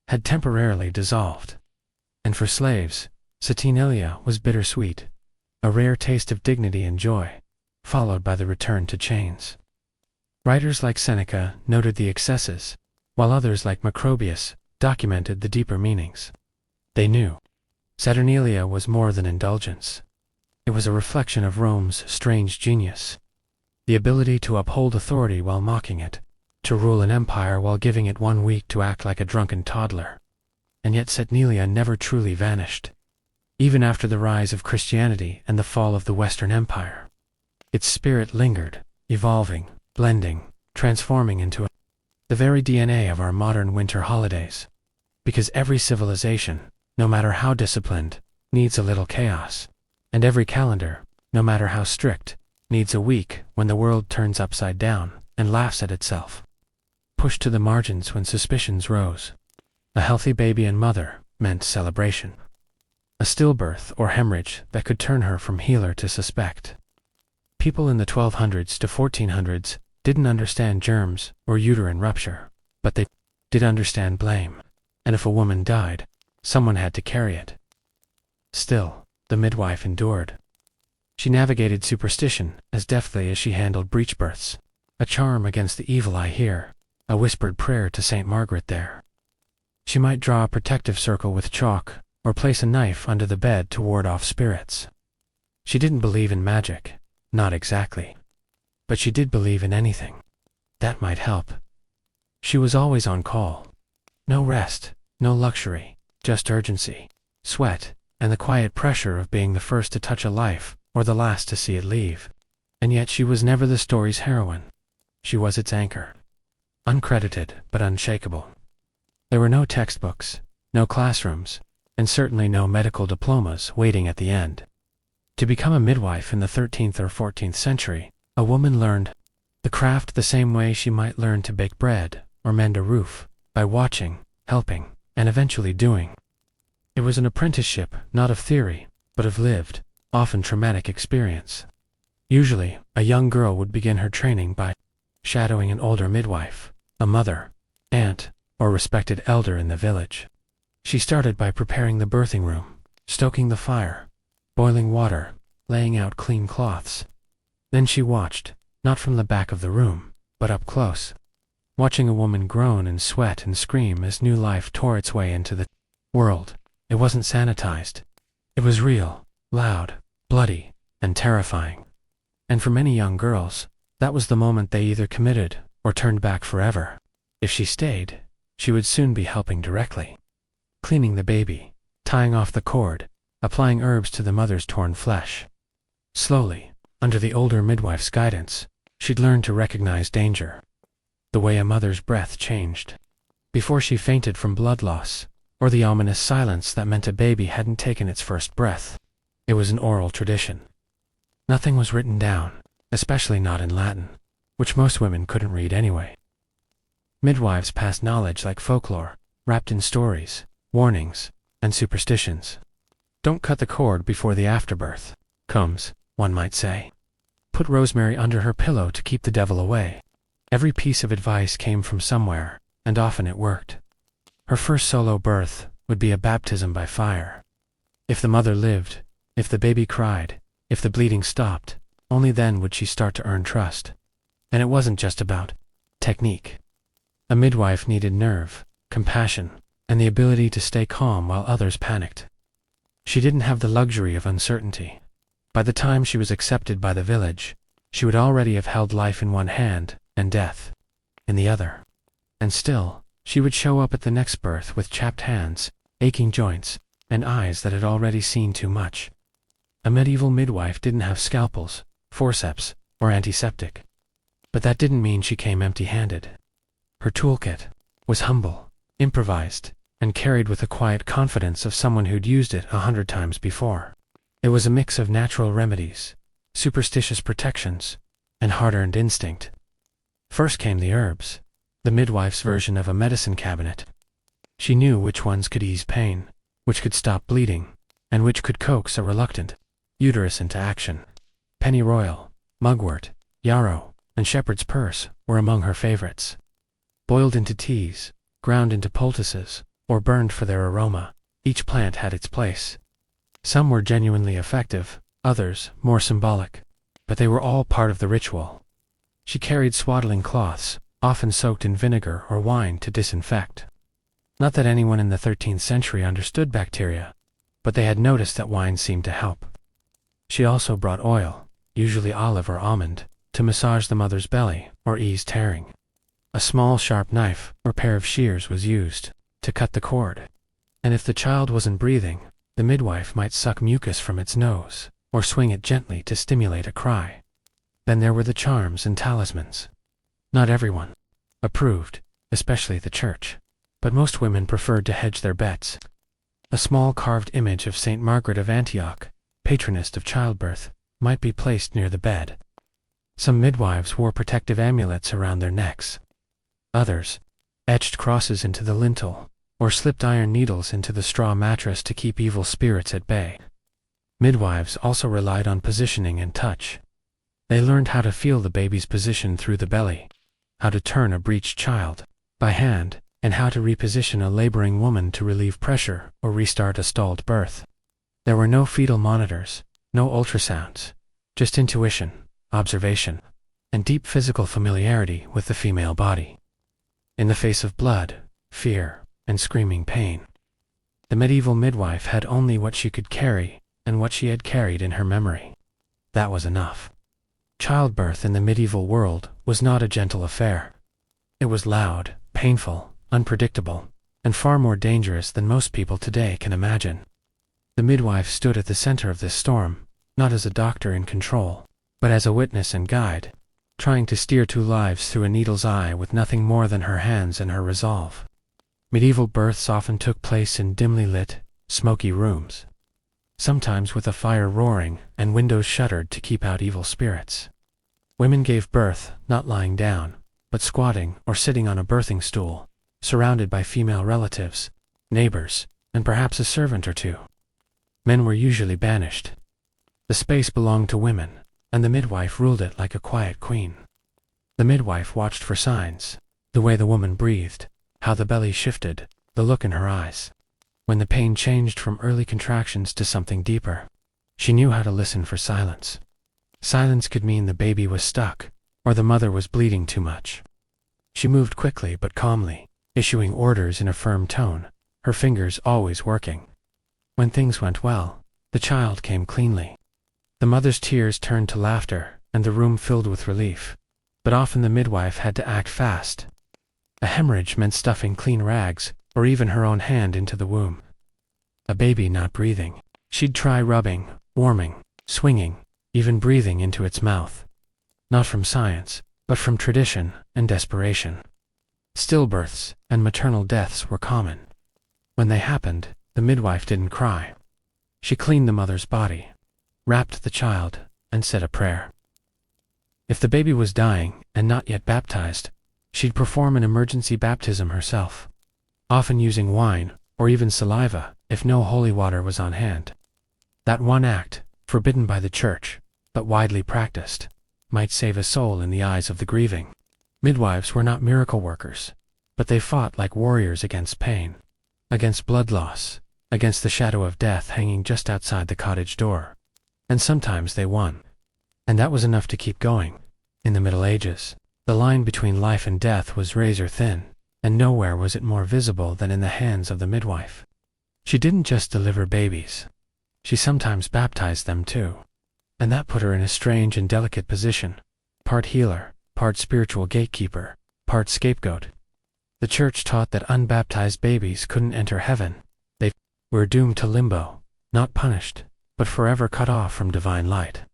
had temporarily dissolved. And for slaves, Saturnalia was bittersweet, a rare taste of dignity and joy, followed by the return to chains. Writers like Seneca noted the excesses, while others like Macrobius documented the deeper meanings. They knew Saturnalia was more than indulgence. It was a reflection of Rome's strange genius. The ability to uphold authority while mocking it, to rule an empire while giving it 1 week to act like a drunken toddler. And yet Saturnalia never truly vanished. Even after the rise of Christianity and the fall of the Western Empire, its spirit lingered, evolving, blending, transforming into the very DNA of our modern winter holidays. Because every civilization, no matter how disciplined, needs a little chaos. And every calendar, no matter how strict, needs a week when the world turns upside down and laughs at itself. Pushed to the margins when suspicions rose. A healthy baby and mother meant celebration. A stillbirth or hemorrhage that could turn her from healer to suspect. People in the 1200s to 1400s didn't understand germs or uterine rupture, but they did understand blame. And if a woman died, someone had to carry it. Still, the midwife endured. She navigated superstition as deftly as she handled breech births, a charm against the evil eye here, a whispered prayer to Saint Margaret there. She might draw a protective circle with chalk, or place a knife under the bed to ward off spirits. She didn't believe in magic, not exactly. But she did believe in anything that might help. She was always on call. No rest, no luxury, just urgency, sweat, and the quiet pressure of being the first to touch a life or the last to see it leave. And yet she was never the story's heroine. She was its anchor. Uncredited but unshakable. There were no textbooks, no classrooms, and certainly no medical diplomas waiting at the end. To become a midwife in the 13th or 14th century, a woman learned the craft the same way she might learn to bake bread or mend a roof, by watching, helping, and eventually doing. It was an apprenticeship not of theory, but of lived, often traumatic experience. Usually, a young girl would begin her training by shadowing an older midwife, a mother, aunt, or respected elder in the village. She started by preparing the birthing room, stoking the fire, boiling water, laying out clean cloths. Then she watched, not from the back of the room, but up close, watching a woman groan and sweat and scream as new life tore its way into the world. It wasn't sanitized. It was real, loud, bloody, and terrifying. And for many young girls, that was the moment they either committed or turned back forever. If she stayed, she would soon be helping directly. Cleaning the baby, tying off the cord, applying herbs to the mother's torn flesh. Slowly, under the older midwife's guidance, she'd learn to recognize danger. The way a mother's breath changed. Before she fainted from blood loss, or the ominous silence that meant a baby hadn't taken its first breath. It was an oral tradition. Nothing was written down, especially not in Latin, which most women couldn't read anyway. Midwives passed knowledge like folklore, wrapped in stories, warnings, and superstitions. Don't cut the cord before the afterbirth comes, one might say. Put rosemary under her pillow to keep the devil away. Every piece of advice came from somewhere, and often it worked. Her first solo birth would be a baptism by fire. If the mother lived, if the baby cried, if the bleeding stopped, only then would she start to earn trust. And it wasn't just about technique. A midwife needed nerve, compassion, and the ability to stay calm while others panicked. She didn't have the luxury of uncertainty. By the time she was accepted by the village, she would already have held life in one hand and death in the other. And still, she would show up at the next birth with chapped hands, aching joints, and eyes that had already seen too much. A medieval midwife didn't have scalpels, forceps, or antiseptic. But that didn't mean she came empty-handed. Her toolkit was humble, improvised, and carried with the quiet confidence of someone who'd used it 100 times before. It was a mix of natural remedies, superstitious protections, and hard-earned instinct. First came the herbs, the midwife's version of a medicine cabinet. She knew which ones could ease pain, which could stop bleeding, and which could coax a reluctant uterus into action. Pennyroyal, mugwort, yarrow, and shepherd's purse were among her favorites. Boiled into teas, ground into poultices, or burned for their aroma, each plant had its place. Some were genuinely effective, others more symbolic, but they were all part of the ritual. She carried swaddling cloths, often soaked in vinegar or wine to disinfect. Not that anyone in the 13th century understood bacteria, but they had noticed that wine seemed to help. She also brought oil, usually olive or almond, to massage the mother's belly or ease tearing. A small sharp knife or pair of shears was used to cut the cord. And if the child wasn't breathing, the midwife might suck mucus from its nose or swing it gently to stimulate a cry. Then there were the charms and talismans. Not everyone approved, especially the church, but most women preferred to hedge their bets. A small carved image of Saint Margaret of Antioch, patroness of childbirth, might be placed near the bed. Some midwives wore protective amulets around their necks. Others etched crosses into the lintel, or slipped iron needles into the straw mattress to keep evil spirits at bay. Midwives also relied on positioning and touch. They learned how to feel the baby's position through the belly, how to turn a breeched child by hand, and how to reposition a laboring woman to relieve pressure or restart a stalled birth. There were no fetal monitors, no ultrasounds, just intuition, observation, and deep physical familiarity with the female body. In the face of blood, fear, and screaming pain, the medieval midwife had only what she could carry and what she had carried in her memory. That was enough. Childbirth in the medieval world was not a gentle affair. It was loud, painful, unpredictable, and far more dangerous than most people today can imagine. The midwife stood at the center of this storm, not as a doctor in control, but as a witness and guide, trying to steer two lives through a needle's eye with nothing more than her hands and her resolve. Medieval births often took place in dimly lit, smoky rooms, sometimes with a fire roaring and windows shuttered to keep out evil spirits. Women gave birth, not lying down, but squatting or sitting on a birthing stool, surrounded by female relatives, neighbors, and perhaps a servant or two. Men were usually banished. The space belonged to women, and the midwife ruled it like a quiet queen. The midwife watched for signs, the way the woman breathed, how the belly shifted, the look in her eyes. When the pain changed from early contractions to something deeper, she knew how to listen for silence. Silence could mean the baby was stuck, or the mother was bleeding too much. She moved quickly but calmly, issuing orders in a firm tone, her fingers always working. When things went well, the child came cleanly. The mother's tears turned to laughter, and the room filled with relief. But often the midwife had to act fast. A hemorrhage meant stuffing clean rags, or even her own hand into the womb. A baby not breathing. She'd try rubbing, warming, swinging, even breathing into its mouth. Not from science, but from tradition and desperation. Stillbirths and maternal deaths were common. When they happened, the midwife didn't cry. She cleaned the mother's body, wrapped the child, and said a prayer. If the baby was dying and not yet baptized, she'd perform an emergency baptism herself, often using wine or even saliva if no holy water was on hand. That one act, forbidden by the church, but widely practiced, might save a soul in the eyes of the grieving. Midwives were not miracle workers, but they fought like warriors against pain, against blood loss, against the shadow of death hanging just outside the cottage door. And sometimes they won. And that was enough to keep going. In the Middle Ages, the line between life and death was razor thin, and nowhere was it more visible than in the hands of the midwife. She didn't just deliver babies. She sometimes baptized them too. And that put her in a strange and delicate position, part healer, part spiritual gatekeeper, part scapegoat. The church taught that unbaptized babies couldn't enter heaven. They were doomed to limbo, not punished, but forever cut off from divine light.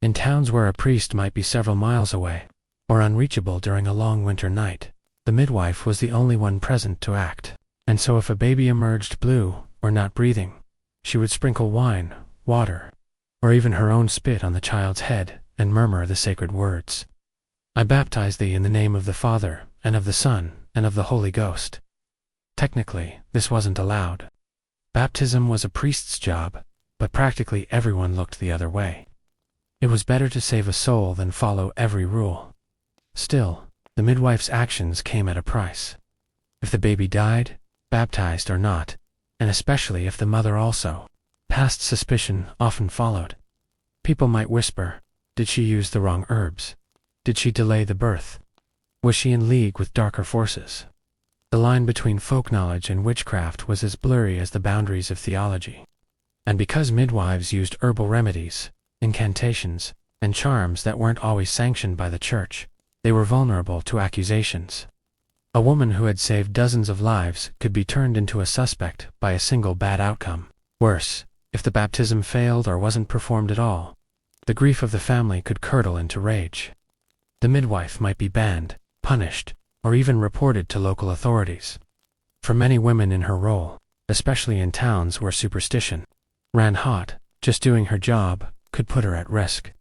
In towns where a priest might be several miles away, or unreachable during a long winter night, the midwife was the only one present to act. And so if a baby emerged blue or not breathing, she would sprinkle wine, water, or even her own spit on the child's head and murmur the sacred words. I baptize thee in the name of the Father, and of the Son, and of the Holy Ghost. Technically, this wasn't allowed. Baptism was a priest's job, but practically everyone looked the other way. It was better to save a soul than follow every rule. Still, the midwife's actions came at a price. If the baby died, baptized or not, and especially if the mother also, past suspicion often followed. People might whisper, did she use the wrong herbs? Did she delay the birth? Was she in league with darker forces? The line between folk knowledge and witchcraft was as blurry as the boundaries of theology. And because midwives used herbal remedies, incantations, and charms that weren't always sanctioned by the church, they were vulnerable to accusations. A woman who had saved dozens of lives could be turned into a suspect by a single bad outcome. Worse, if the baptism failed or wasn't performed at all, the grief of the family could curdle into rage. The midwife might be banned, punished, or even reported to local authorities. For many women in her role, especially in towns where superstition ran hot, just doing her job could put her at risk.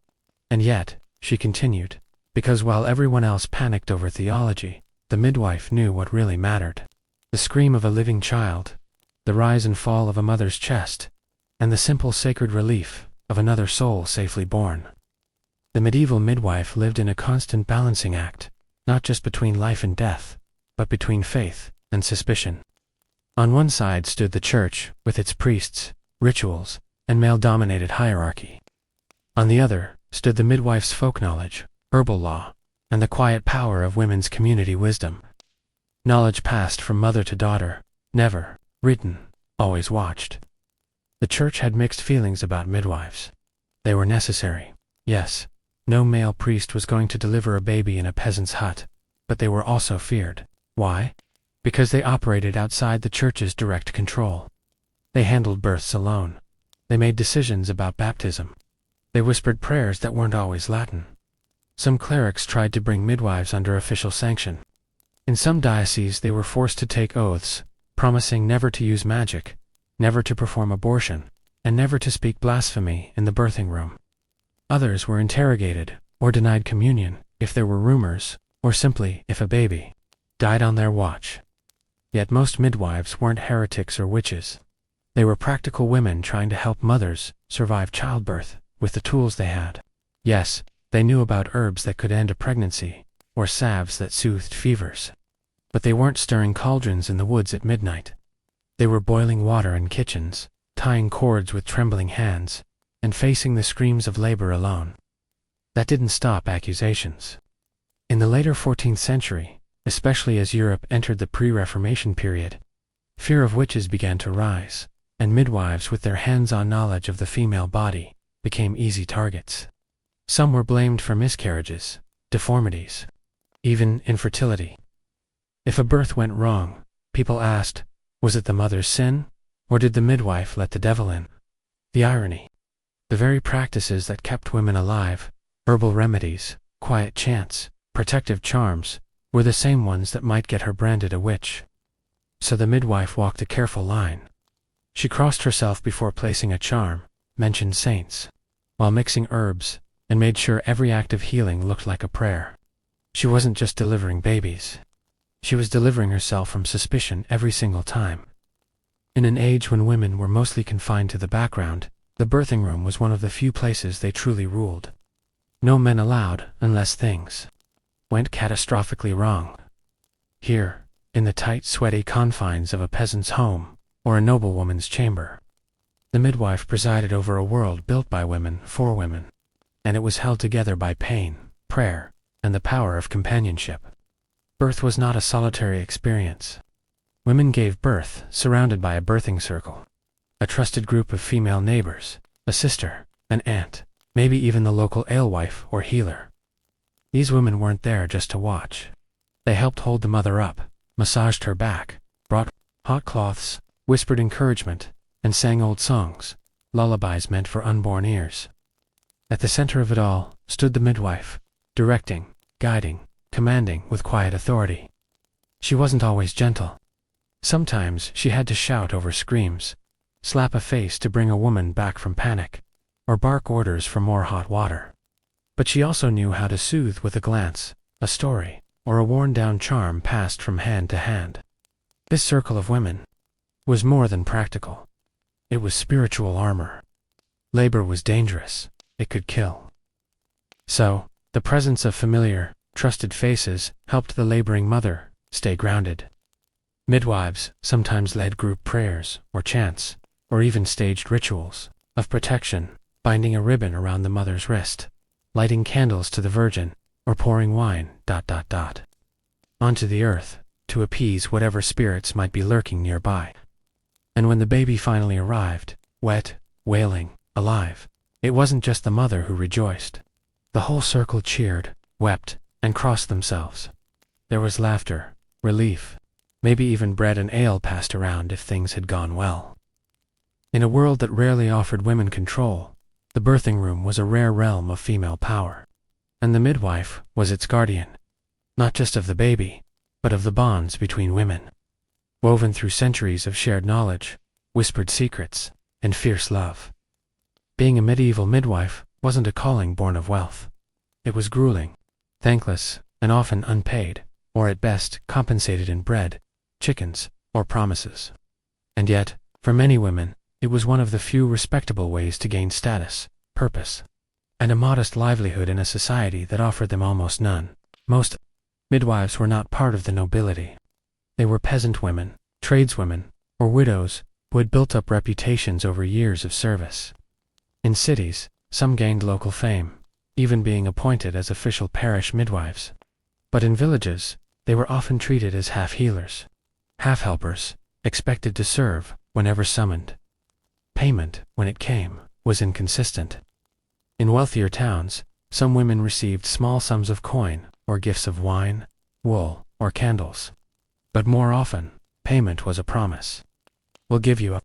And yet, she continued, because while everyone else panicked over theology, the midwife knew what really mattered. The scream of a living child, the rise and fall of a mother's chest, and the simple sacred relief of another soul safely born. The medieval midwife lived in a constant balancing act, not just between life and death, but between faith and suspicion. On one side stood the church, with its priests, rituals, and male-dominated hierarchy. On the other stood the midwife's folk knowledge, herbal law, and the quiet power of women's community wisdom. Knowledge passed from mother to daughter, never written, always watched. The church had mixed feelings about midwives. They were necessary, yes. No male priest was going to deliver a baby in a peasant's hut, but they were also feared. Why? Because they operated outside the church's direct control. They handled births alone. They made decisions about baptism. They whispered prayers that weren't always Latin. Some clerics tried to bring midwives under official sanction. In some dioceses they were forced to take oaths, promising never to use magic, never to perform abortion, and never to speak blasphemy in the birthing room. Others were interrogated, or denied communion, if there were rumors, or simply if a baby died on their watch. Yet most midwives weren't heretics or witches. They were practical women trying to help mothers survive childbirth with the tools they had. Yes, they knew about herbs that could end a pregnancy, or salves that soothed fevers. But they weren't stirring cauldrons in the woods at midnight. They were boiling water in kitchens, tying cords with trembling hands, and facing the screams of labor alone. That didn't stop accusations. In the later 14th century, especially as Europe entered the pre-Reformation period, Fear of witches began to rise, and midwives with their hands-on knowledge of the female body became easy targets. Some were blamed for miscarriages, deformities, even infertility. If a birth went wrong, people asked, was it the mother's sin, or did the midwife let the devil in? The irony. The very practices that kept women alive, herbal remedies, quiet chants, protective charms, were the same ones that might get her branded a witch. So the midwife walked a careful line. She crossed herself before placing a charm, mentioned saints, while mixing herbs, and made sure every act of healing looked like a prayer. She wasn't just delivering babies. She was delivering herself from suspicion every single time. In an age when women were mostly confined to the background, the birthing room was one of the few places they truly ruled. No men allowed unless things went catastrophically wrong. Here, in the tight, sweaty confines of a peasant's home or a noblewoman's chamber, the midwife presided over a world built by women for women, and it was held together by pain, prayer, and the power of companionship. Birth was not a solitary experience. Women gave birth surrounded by a birthing circle, a trusted group of female neighbors, a sister, an aunt, maybe even the local alewife or healer. These women weren't there just to watch. They helped hold the mother up, massaged her back, brought hot cloths, whispered encouragement, and sang old songs, lullabies meant for unborn ears. At the center of it all stood the midwife, directing, guiding, commanding with quiet authority. She wasn't always gentle. Sometimes she had to shout over screams, slap a face to bring a woman back from panic, or bark orders for more hot water. But she also knew how to soothe with a glance, a story, or a worn-down charm passed from hand to hand. This circle of women was more than practical. It was spiritual armor. Labor was dangerous. It could kill. So, the presence of familiar, trusted faces helped the laboring mother stay grounded. Midwives sometimes led group prayers or chants, or even staged rituals of protection, binding a ribbon around the mother's wrist, lighting candles to the Virgin, or pouring wine, onto the earth to appease whatever spirits might be lurking nearby. And when the baby finally arrived, wet, wailing, alive, it wasn't just the mother who rejoiced. The whole circle cheered, wept, and crossed themselves. There was laughter, relief, maybe even bread and ale passed around if things had gone well. In a world that rarely offered women control, the birthing room was a rare realm of female power, and the midwife was its guardian, not just of the baby, but of the bonds between women, woven through centuries of shared knowledge, whispered secrets, and fierce love. Being a medieval midwife wasn't a calling born of wealth. It was grueling, thankless, and often unpaid, or at best compensated in bread, chickens, or promises. And yet, for many women, it was one of the few respectable ways to gain status, purpose, and a modest livelihood in a society that offered them almost none. Most midwives were not part of the nobility. They were peasant women, tradeswomen, or widows who had built up reputations over years of service. In cities, some gained local fame, even being appointed as official parish midwives. But in villages, they were often treated as half-healers, half-helpers, expected to serve whenever summoned. Payment, when it came, was inconsistent. In wealthier towns, some women received small sums of coin or gifts of wine, wool, or candles. But more often, payment was a promise. We'll give you a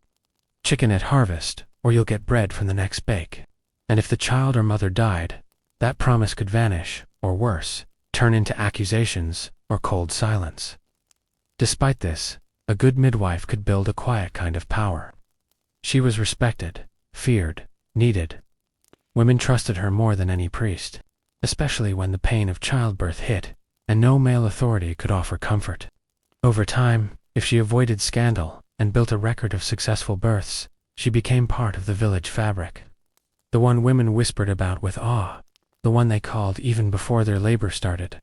chicken at harvest, or you'll get bread from the next bake. And if the child or mother died, that promise could vanish, or worse, turn into accusations or cold silence. Despite this, a good midwife could build a quiet kind of power. She was respected, feared, needed. Women trusted her more than any priest, especially when the pain of childbirth hit, and no male authority could offer comfort. Over time, if she avoided scandal and built a record of successful births, she became part of the village fabric. The one women whispered about with awe, the one they called even before their labor started.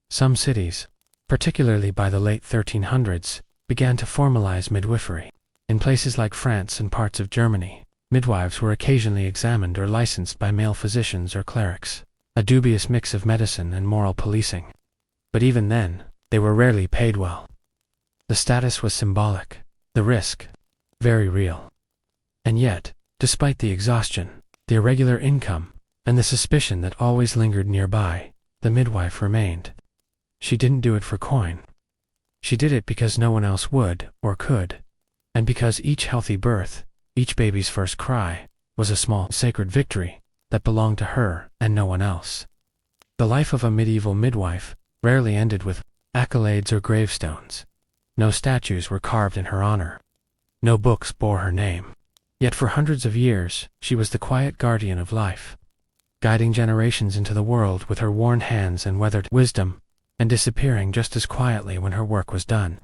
Some cities, particularly by the late 1300s, began to formalize midwifery. In places like France and parts of Germany, midwives were occasionally examined or licensed by male physicians or clerics, a dubious mix of medicine and moral policing. But even then, they were rarely paid well. The status was symbolic. The risk, very real. And yet, despite the exhaustion, the irregular income, and the suspicion that always lingered nearby, the midwife remained. She didn't do it for coin. She did it because no one else would or could, and because each healthy birth, each baby's first cry, was a small, sacred victory that belonged to her and no one else. The life of a medieval midwife rarely ended with accolades or gravestones. No statues were carved in her honor. No books bore her name. Yet for hundreds of years, she was the quiet guardian of life, guiding generations into the world with her worn hands and weathered wisdom, and disappearing just as quietly when her work was done.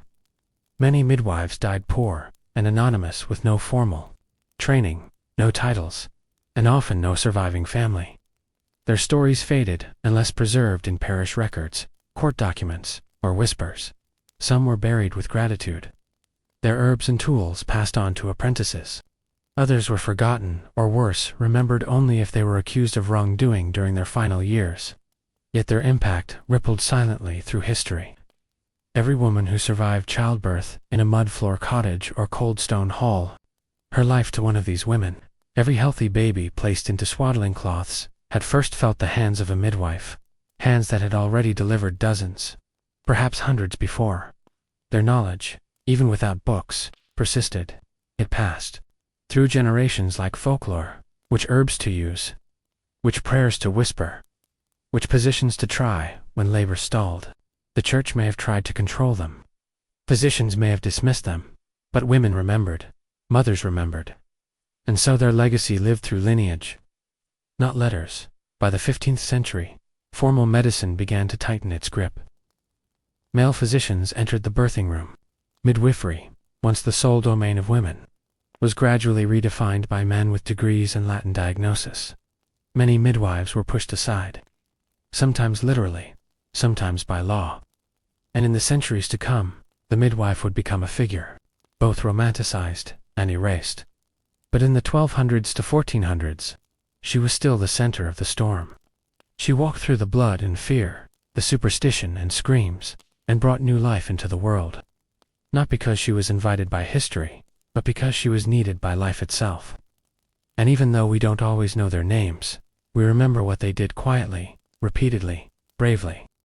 Many midwives died poor and anonymous with no formal training, no titles, and often no surviving family. Their stories faded unless preserved in parish records, court documents, or whispers. Some were buried with gratitude. Their herbs and tools passed on to apprentices. Others were forgotten, or worse, remembered only if they were accused of wrongdoing during their final years. Yet their impact rippled silently through history. Every woman who survived childbirth in a mud-floor cottage or cold stone hall, her life to one of these women. Every healthy baby placed into swaddling cloths had first felt the hands of a midwife, hands that had already delivered dozens, perhaps hundreds before. Their knowledge, even without books, persisted. It passed through generations like folklore, which herbs to use, which prayers to whisper, which positions to try when labor stalled. The church may have tried to control them. Physicians may have dismissed them, but women remembered, mothers remembered. And so their legacy lived through lineage, not letters. By the 15th century, formal medicine began to tighten its grip. Male physicians entered the birthing room. Midwifery, once the sole domain of women, was gradually redefined by men with degrees in Latin diagnosis. Many midwives were pushed aside, sometimes literally, sometimes by law. And in the centuries to come, the midwife would become a figure, both romanticized and erased. But in the 1200s to 1400s, she was still the center of the storm. She walked through the blood and fear, the superstition and screams, and brought new life into the world. Not because she was invited by history, but because she was needed by life itself. And even though we don't always know their names, we remember what they did quietly, repeatedly, bravely.